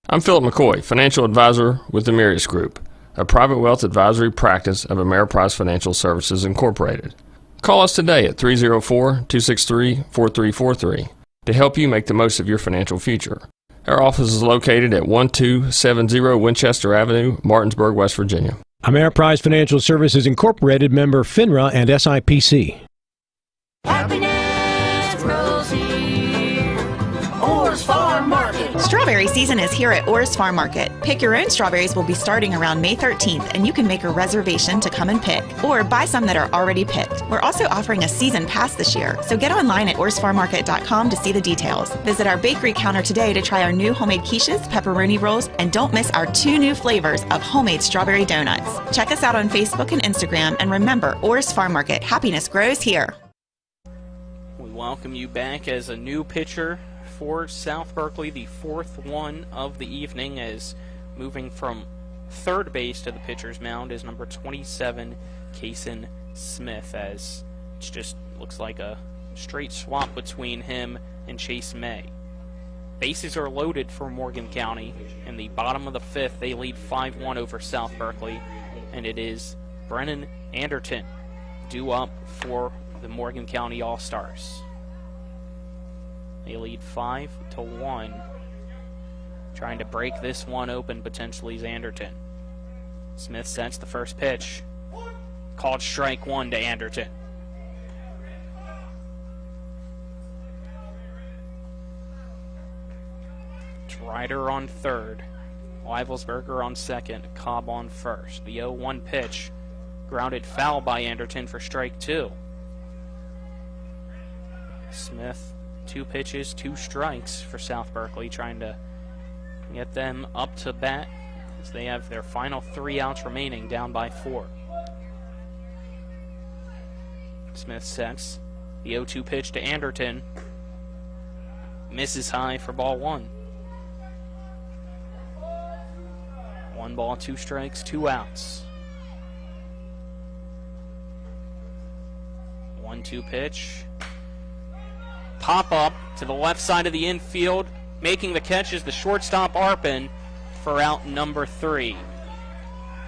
I'm Philip McCoy, financial advisor with the Mirius Group, a private wealth advisory practice of Ameriprise Financial Services Incorporated. Call us today at 304-263-4343 to help you make the most of your financial future. Our office is located at 1270 Winchester Avenue, Martinsburg, West Virginia. Ameriprise Financial Services Incorporated, member FINRA and SIPC. Happiness grows here. Orr's Farm Market. Strawberry season is here at Orr's Farm Market. Pick Your Own strawberries will be starting around May 13th, and you can make a reservation to come and pick, or buy some that are already picked. We're also offering a season pass this year, so get online at orrsfarmmarket.com to see the details. Visit our bakery counter today to try our new homemade quiches, pepperoni rolls, and don't miss our 2 new flavors of homemade strawberry donuts. Check us out on Facebook and Instagram, and remember, Orr's Farm Market, happiness grows here. We welcome you back as a new pitcher for South Berkeley, the 4th one of the evening, as moving from third base to the pitcher's mound is number 27, Kason Smith, as it just looks like a straight swap between him and Chase May. Bases are loaded for Morgan County. In the bottom of the 5th, they lead 5-1 over South Berkeley, and it is Brennan Anderton due up for the Morgan County All-Stars. They lead 5-1. Trying to break this one open, potentially, is Anderton. Smith sets the first pitch. Called strike 1 to Anderton. It's Ryder on third. Leivelsberger on second. Cobb on first. The 0-1 pitch. Grounded foul by Anderton for strike 2. Smith 2 pitches, 2 strikes for South Berkeley, trying to get them up to bat as they have their final 3 outs remaining, down by 4. Smith sets the 0-2 pitch to Anderton. Misses high for ball 1. 1 ball, 2 strikes, 2 outs. 1-2 pitch. Pop up to the left side of the infield. Making the catch is the shortstop Arpin for out number 3.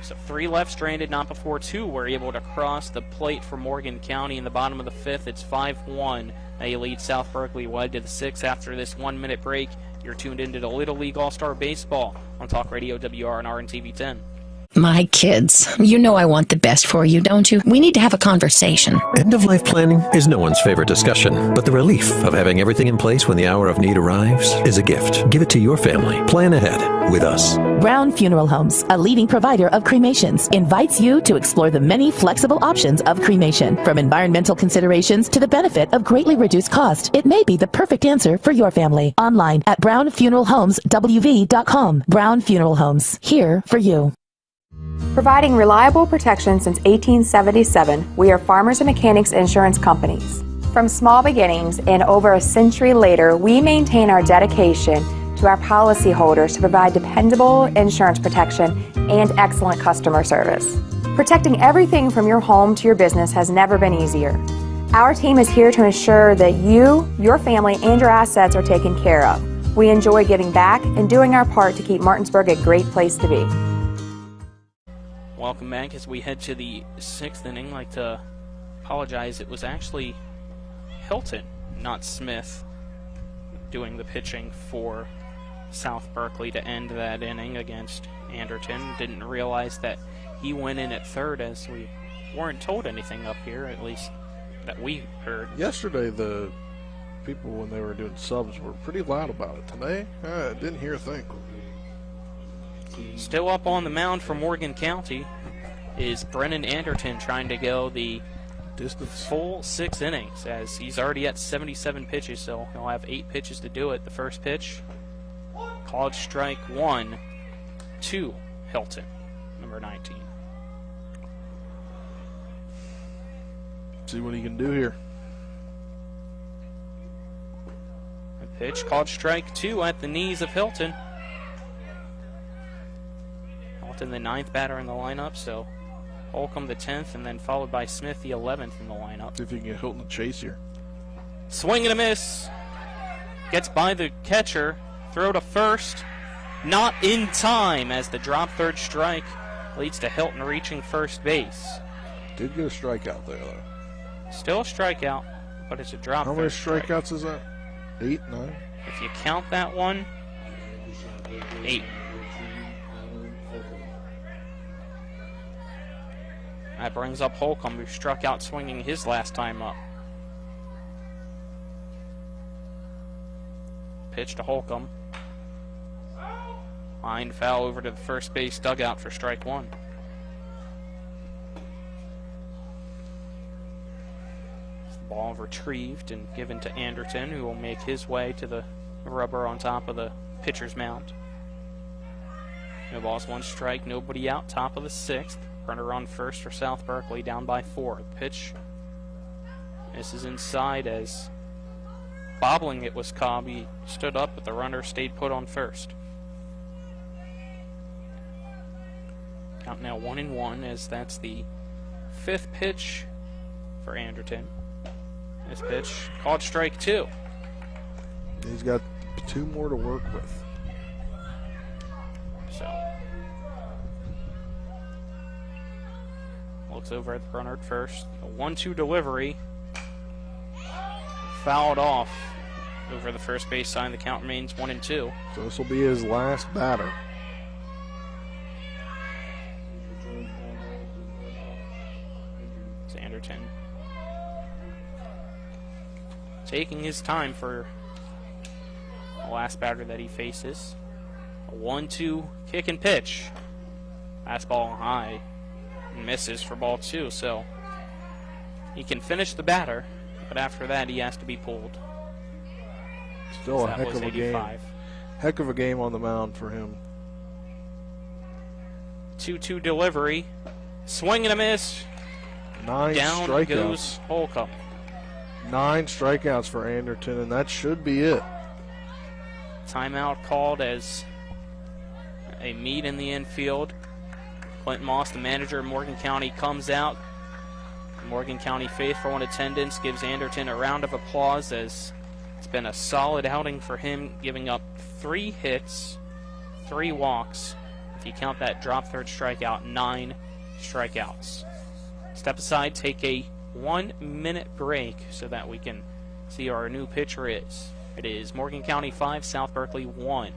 So 3 left stranded, not before 2 were able to cross the plate for Morgan County in the bottom of the 5th. It's 5-1. They lead South Berkeley wide to the 6th after this 1-minute break. You're tuned into the Little League All-Star Baseball on Talk Radio WRNR and TV 10. My kids, you know I want the best for you, don't you? We need to have a conversation. End-of-life planning is no one's favorite discussion, but the relief of having everything in place when the hour of need arrives is a gift. Give it to your family. Plan ahead with us. Brown Funeral Homes, a leading provider of cremations, invites you to explore the many flexible options of cremation. From environmental considerations to the benefit of greatly reduced cost, it may be the perfect answer for your family. Online at brownfuneralhomeswv.com. Brown Funeral Homes, here for you. Providing reliable protection since 1877, we are Farmers and Mechanics Insurance Companies. From small beginnings and over a century later, we maintain our dedication to our policyholders to provide dependable insurance protection and excellent customer service. Protecting everything from your home to your business has never been easier. Our team is here to ensure that you, your family, and your assets are taken care of. We enjoy giving back and doing our part to keep Martinsburg a great place to be. Welcome back as we head to the 6th inning. I'd like to apologize. It was actually Hilton, not Smith, doing the pitching for South Berkeley to end that inning against Anderton. Didn't realize that he went in at 3rd, as we weren't told anything up here, at least that we heard. Yesterday, the people, when they were doing subs, were pretty loud about it. Today, I didn't hear a thing. Still up on the mound for Morgan County is Brennan Anderton, trying to go the full 6 innings, as he's already at 77 pitches, so he'll have 8 pitches to do it. The first pitch, called strike 1 to Hilton, number 19. See what he can do here. The pitch, called strike 2 at the knees of Hilton. Hilton, the 9th batter in the lineup, so Holcomb the 10th, and then followed by Smith the 11th in the lineup. See if you can get Hilton to chase here. Swing and a miss. Gets by the catcher. Throw to first. Not in time, as the drop 3rd strike leads to Hilton reaching first base. Did get a strikeout there, though. Still a strikeout, but it's a drop. How many strikeouts is that? 8, 9? If you count that one, 8. That brings up Holcomb, who struck out swinging his last time up. Pitch to Holcomb. Line foul over to the first base dugout for strike 1. Ball retrieved and given to Anderton, who will make his way to the rubber on top of the pitcher's mound. No balls, 1 strike, nobody out, top of the 6th. Runner on first for South Berkeley, down by 4. The pitch misses inside, as bobbling it was Cobb. He stood up, but the runner stayed put on first. Count now 1-1, as that's the 5th pitch for Anderton. This pitch, called strike 2. He's got 2 more to work with. So, looks over at the runner at first. A 1-2 delivery. Fouled off over the first base sign. The count remains 1-2. So this will be his last batter. It's Anderton taking his time for the last batter that he faces. A 1-2 kick and pitch. Fastball high. Misses for ball 2, so he can finish the batter, but after that he has to be pulled. Still a That heck was of a 85. game. Heck of a game on the mound for him. 2-2 delivery. Swing and a miss. 9 Down strikeouts. goes Holcomb. 9 strikeouts for Anderton, and that should be it. Timeout called as a meet in the infield. Clint Moss, the manager of Morgan County, comes out. Morgan County faithful in attendance gives Anderton a round of applause as it's been a solid outing for him, giving up 3 hits, 3 walks. If you count that drop third strikeout, 9 strikeouts. Step aside, take a 1-minute break so that we can see who our new pitcher is. It is Morgan County 5, South Berkeley 1,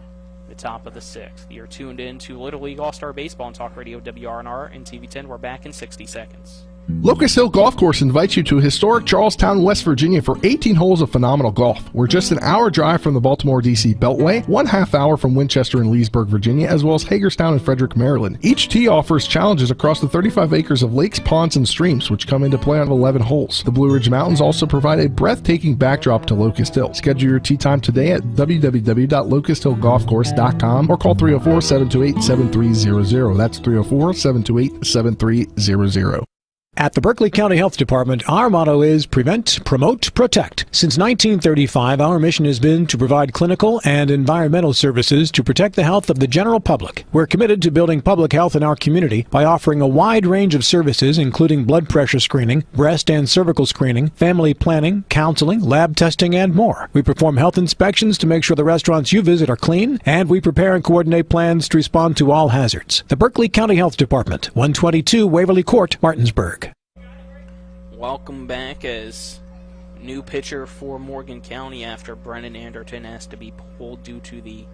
the top of the 6th. You're tuned in to Little League All-Star Baseball on Talk Radio WRNR and TV10. We're back in 60 seconds. Locust Hill Golf Course invites you to historic Charlestown, West Virginia for 18 holes of phenomenal golf. We're just an hour drive from the Baltimore-D.C. Beltway, 1/2 hour from Winchester and Leesburg, Virginia, as well as Hagerstown and Frederick, Maryland. Each tee offers challenges across the 35 acres of lakes, ponds, and streams, which come into play on 11 holes. The Blue Ridge Mountains also provide a breathtaking backdrop to Locust Hill. Schedule your tee time today at www.locusthillgolfcourse.com or call 304-728-7300. That's 304-728-7300. At the Berkeley County Health Department, our motto is prevent, promote, protect. Since 1935, our mission has been to provide clinical and environmental services to protect the health of the general public. We're committed to building public health in our community by offering a wide range of services, including blood pressure screening, breast and cervical screening, family planning, counseling, lab testing, and more. We perform health inspections to make sure the restaurants you visit are clean, and we prepare and coordinate plans to respond to all hazards. The Berkeley County Health Department, 122 Waverly Court, Martinsburg. Welcome back as new pitcher for Morgan County after Brennan Anderton has to be pulled due to the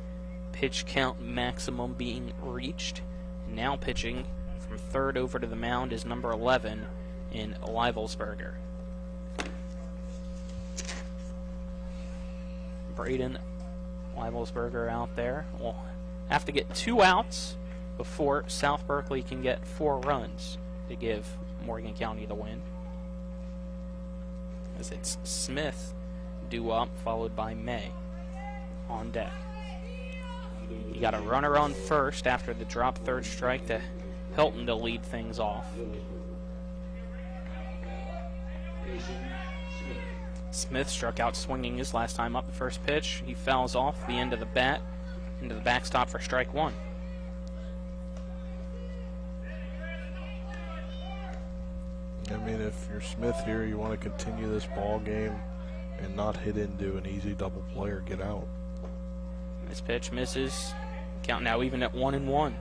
pitch count maximum being reached. Now pitching from third over to the mound is number 11 in Leibelsberger. Braden Leibelsberger out there will have to get 2 outs before South Berkeley can get 4 runs to give Morgan County the win. As it's Smith due up, followed by May on deck. You got a runner on first after the drop third strike to Hilton to lead things off. Smith struck out swinging his last time up. The first pitch, he fouls off the end of the bat into the backstop for strike 1. I mean, if you're Smith here, you want to continue this ball game and not hit into an easy double play or get out. This pitch misses. Count now even at 1-1.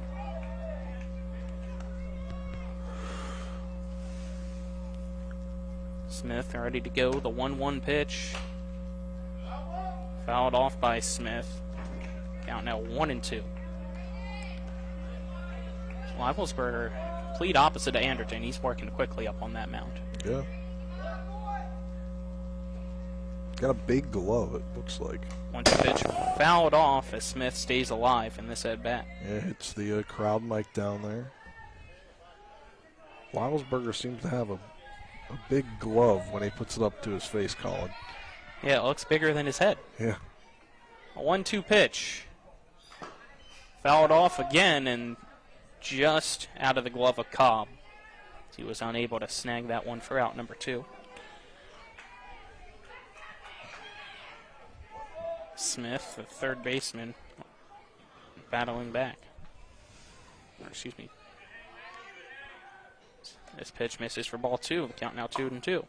Smith ready to go. The 1-1 pitch. Fouled off by Smith. Count now 1-2. Leibelsberger, complete opposite of Anderton. He's working quickly up on that mound. Yeah. Got a big glove, it looks like. 1-2 pitch fouled off as Smith stays alive in this at-bat. Yeah, hits the crowd mic down there. Leibelsberger seems to have a big glove when he puts it up to his face, Colin. Yeah, it looks bigger than his head. Yeah. A 1-2 pitch. Fouled off again and just out of the glove of Cobb. He was unable to snag that one for out number 2. Smith, the third baseman, battling back. Or, excuse me. This pitch misses for ball 2. The count now 2-2.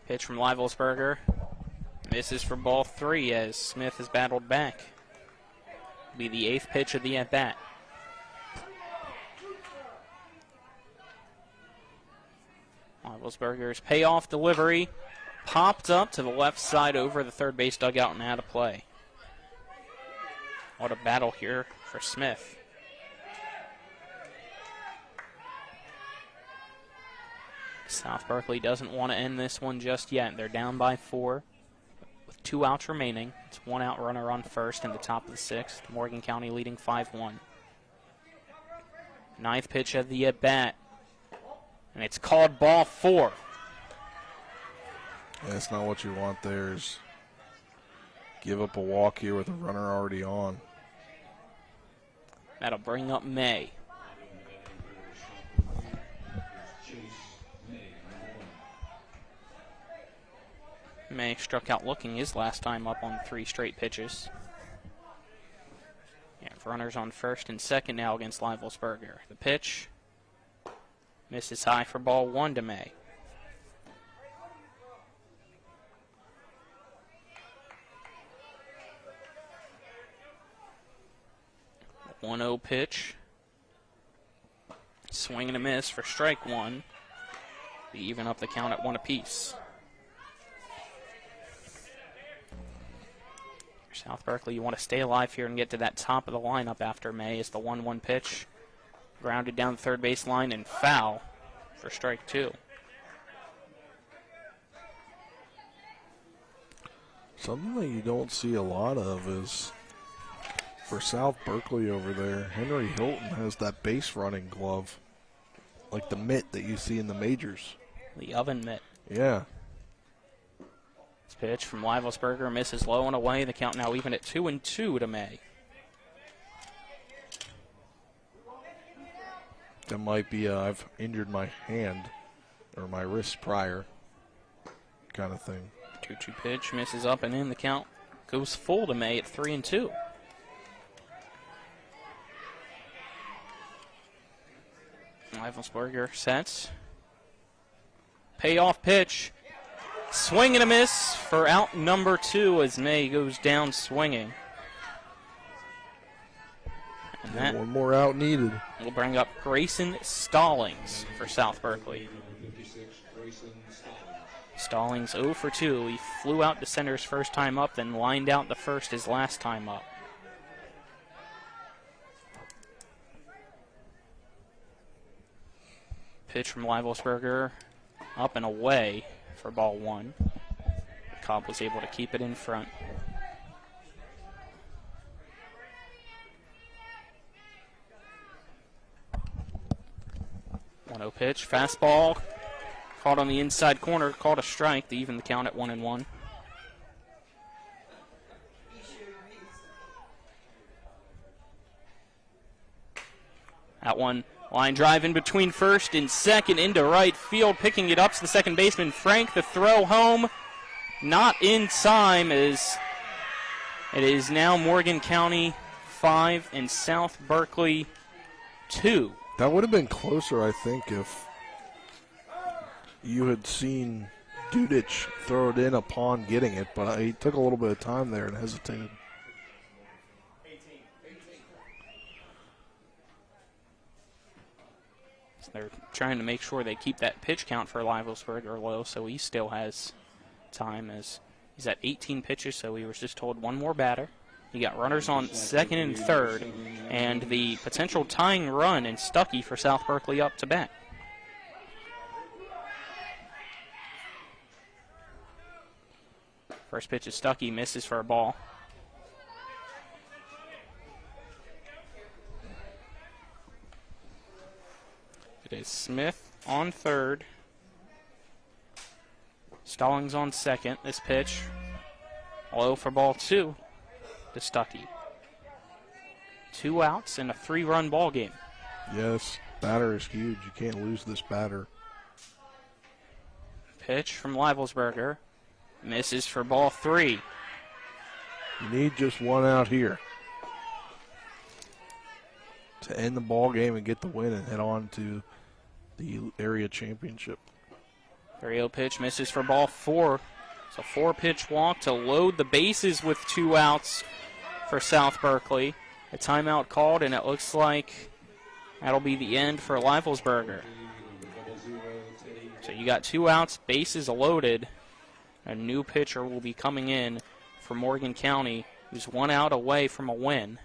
Pitch from Leibelsberger. Misses for ball 3 as Smith has battled back. Be the 8th pitch of the at-bat. Leibelsberger's payoff delivery popped up to the left side over the third base dugout and out of play. What a battle here for Smith. South Berkeley doesn't want to end this one just yet. They're down by 4 with 2 outs remaining. It's 1 out runner on first in the top of the 6th. Morgan County leading 5-1. 9th pitch of the at-bat. And it's called ball 4. Yeah, that's not what you want there, is give up a walk here with a runner already on. That'll bring up May. May struck out looking his last time up on 3 straight pitches. Yeah, runners on first and second now against Leivelsberger. The pitch misses high for ball 1 to May. The 1-0 pitch. Swing and a miss for strike 1. They even up the count at 1 apiece. For South Berkeley, you want to stay alive here and get to that top of the lineup after May as the 1-1 pitch. Grounded down the third base line and foul for strike 2. Something that you don't see a lot of is for South Berkeley over there, Henry Hilton has that base running glove, like the mitt that you see in the majors. The oven mitt. Yeah. This pitch from Leivelsberger misses low and away. The count now even at 2-2 to May. That might be I've injured my hand or my wrist prior kind of thing. 2-2 pitch misses up and in. The count goes full to May at 3-2. Leivelsberger sets. Payoff pitch. Swing and a miss for out number 2 as May goes down swinging. And that one more out needed. Will bring up Grayson Stallings for South Berkeley. Stallings 0 for 2. He flew out to center his first time up, then lined out the first his last time up. Pitch from Leivelsberger up and away for ball 1. Cobb was able to keep it in front. One-0 pitch, fastball, caught on the inside corner, called a strike to even the count at 1-1. That one, line drive in between first and second into right field. Picking it up to the second baseman, Frank. The throw home, not in time, as it is now Morgan County 5 and South Berkeley 2. That would have been closer, I think, if you had seen Dudich throw it in upon getting it, but he took a little bit of time there and hesitated. They're trying to make sure they keep that pitch count for Leivelsberger low, so he still has time as he's at 18 pitches, so he was just told one more batter. You got runners on second and third, and the potential tying run in Stuckey for South Berkeley up to bat. First pitch is Stuckey, misses for a ball. It is Smith on third. Stallings on second. This pitch, low for ball 2 to Stuckey. 2 outs in a 3-run ball game. Yes, batter is huge. You can't lose this batter. Pitch from Leivelsberger. Misses for ball 3. You need just one out here to end the ball game and get the win and head on to the area championship. 3-0 pitch misses for ball 4. It's a 4-pitch walk to load the bases with 2 outs for South Berkeley. A timeout called, and it looks like that'll be the end for Leivelsberger. So you got 2 outs, bases loaded. A new pitcher will be coming in for Morgan County, who's 1 out away from a win,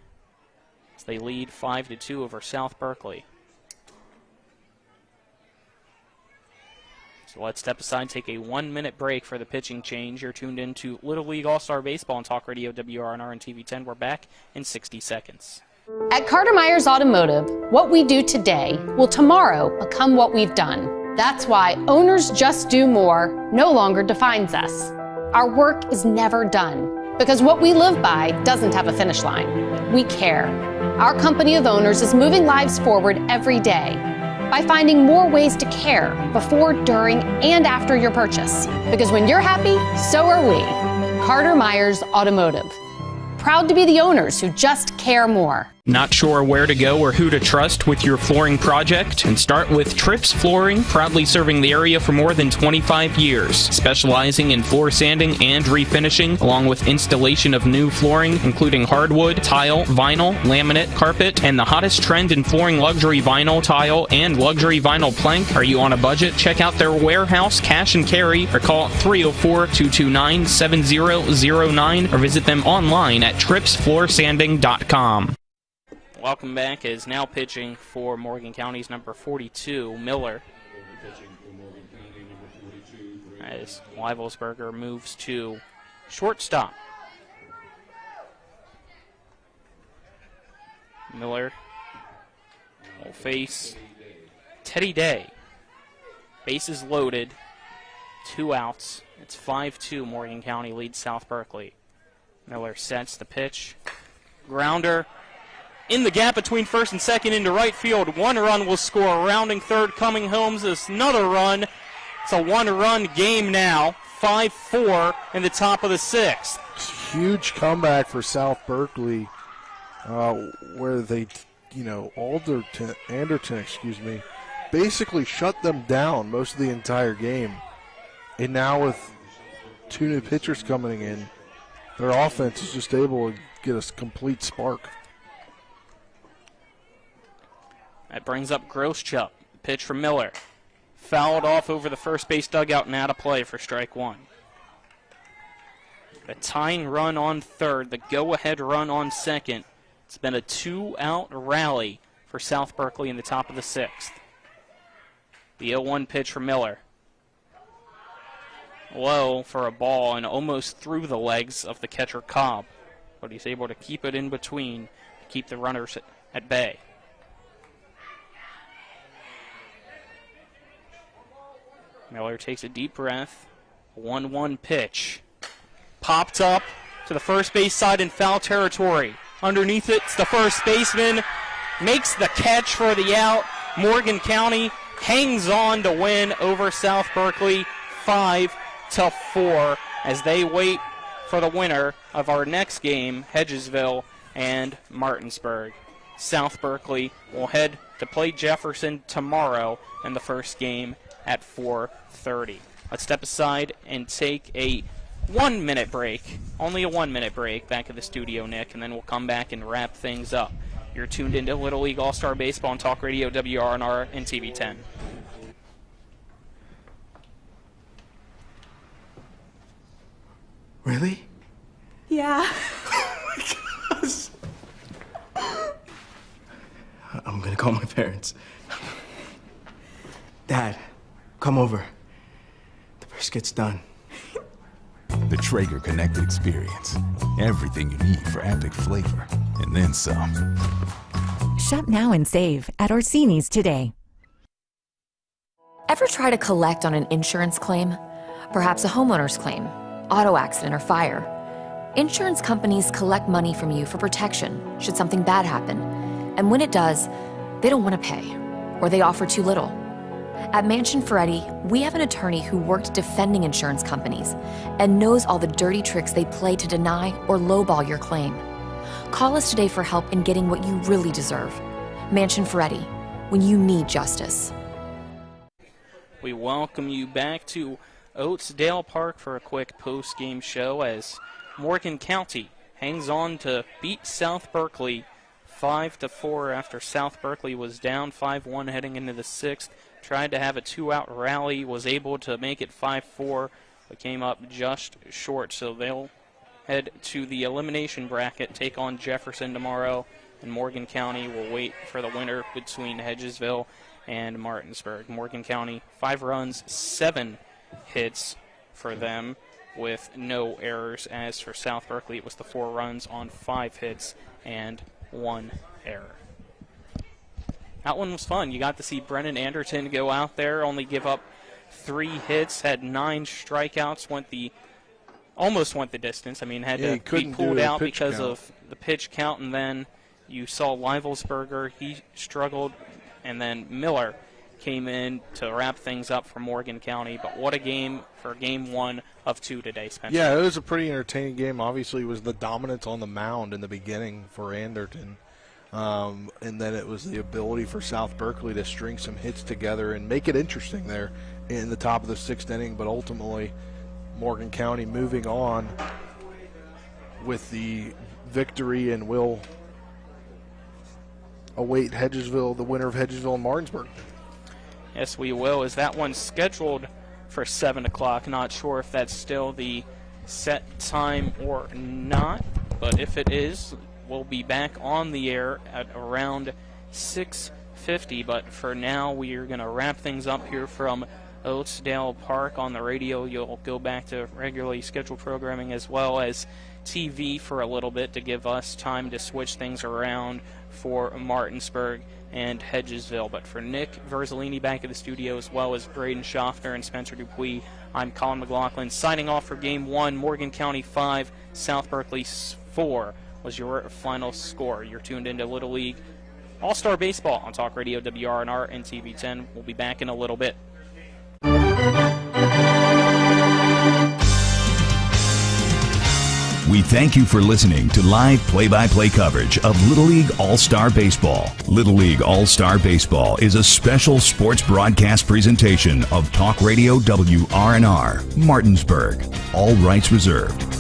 as they lead 5-2 over South Berkeley. So let's step aside, take a 1-minute break for the pitching change. You're tuned in to Little League All-Star Baseball on Talk Radio WRNR and TV10. We're back in 60 seconds. At Carter Myers Automotive, what we do today will tomorrow become what we've done. That's why Owners Just Do More no longer defines us. Our work is never done because what we live by doesn't have a finish line. We care. Our company of owners is moving lives forward every day by finding more ways to care before, during, and after your purchase. Because when you're happy, so are we. Carter Myers Automotive. Proud to be the owners who just care more. Not sure where to go or who to trust with your flooring project? And start with Trips Flooring, proudly serving the area for more than 25 years, specializing in floor sanding and refinishing, along with installation of new flooring, including hardwood, tile, vinyl, laminate, carpet, and the hottest trend in flooring, luxury vinyl, tile, and luxury vinyl plank. Are you on a budget? Check out their warehouse, cash and carry, or call 304-229-7009, or visit them online at tripsfloorsanding.com. Welcome back is now pitching for Morgan County's number 42, Miller. As Weibelsberger moves to shortstop. Miller will face Teddy Day. Bases loaded, 2 outs. It's 5-2. Morgan County leads South Berkeley. Miller sets the pitch. Grounder in the gap between first and second into right field. 1 run will score. Rounding third, coming home is another run. It's a 1-run game now. 5-4 in the top of the 6th. Huge comeback for South Berkeley, where they, Anderton, basically shut them down most of the entire game. And now with 2 new pitchers coming in, their offense is just able to get a complete spark. That brings up Groschup. Pitch from Miller. Fouled off over the first base dugout and out of play for strike 1. A tying run on third, the go-ahead run on second. It's been a 2-out rally for South Berkeley in the top of the 6th. The 0-1 pitch from Miller. Low for a ball and almost through the legs of the catcher Cobb. But he's able to keep it in between to keep the runners at bay. Miller takes a deep breath. 1-1 pitch. Popped up to the first base side in foul territory. Underneath it's the first baseman. Makes the catch for the out. Morgan County hangs on to win over South Berkeley 5-4 as they wait for the winner of our next game, Hedgesville and Martinsburg. South Berkeley will head to play Jefferson tomorrow in the first game at 4:30. Let's step aside and take a 1-minute break. Only a 1-minute break back at the studio, Nick, and then we'll come back and wrap things up. You're tuned into Little League All-Star Baseball on Talk Radio, WRNR, and TV 10. Really? Yeah. Oh my gosh. I'm gonna call my parents. Dad, come over. The brisket's done. The Traeger Connected Experience. Everything you need for epic flavor, and then some. Shop now and save at Orsini's today. Ever try to collect on an insurance claim? Perhaps a homeowner's claim, auto accident, or fire. Insurance companies collect money from you for protection should something bad happen. And when it does, they don't want to pay, or they offer too little. At Mansion Ferretti, we have an attorney who worked defending insurance companies and knows all the dirty tricks they play to deny or lowball your claim. Call us today for help in getting what you really deserve. Mansion Ferretti, when you need justice. We welcome you back to Oatesdale Park for a quick post-game show as Morgan County hangs on to beat South Berkeley 5-4 after South Berkeley was down 5-1 heading into the 6th. Tried to have a 2-out rally, was able to make it 5-4, but came up just short. So they'll head to the elimination bracket, take on Jefferson tomorrow, and Morgan County will wait for the winner between Hedgesville and Martinsburg. Morgan County, 5 runs, 7 hits for them with no errors. As for South Berkeley, it was the 4 runs on 5 hits and 1 error. That one was fun. You got to see Brennan Anderton go out there, only give up 3 hits, had 9 strikeouts, almost went the distance. I mean, had to be pulled out because of the pitch count, and then you saw Weivelsberger. He struggled, and then Miller came in to wrap things up for Morgan County. But what a game for Game 1 of 2 today, Spencer. Yeah, it was a pretty entertaining game. Obviously, it was the dominance on the mound in the beginning for Anderton. And then it was the ability for South Berkeley to string some hits together and make it interesting there in the top of the 6th inning. But ultimately, Morgan County moving on with the victory, and will await Hedgesville, the winner of Hedgesville and Martinsburg. Yes, we will. Is that one scheduled for 7 o'clock? Not sure if that's still the set time or not, but if it is, we'll be back on the air at around 6:50. But for now, we are going to wrap things up here from Oatesdale Park on the radio. You'll go back to regularly scheduled programming as well as TV for a little bit to give us time to switch things around for Martinsburg and Hedgesville. But for Nick Verzolini back at the studio, as well as Braden Schaffner and Spencer Dupuis, I'm Colin McLaughlin signing off for Game 1. Morgan County 5, South Berkeley 4 was your final score. You're tuned into Little League All-Star Baseball on Talk Radio WRNR and TV10. We'll be back in a little bit. We thank you for listening to live play-by-play coverage of Little League All-Star Baseball. Little League All-Star Baseball is a special sports broadcast presentation of Talk Radio WRNR, Martinsburg. All rights reserved.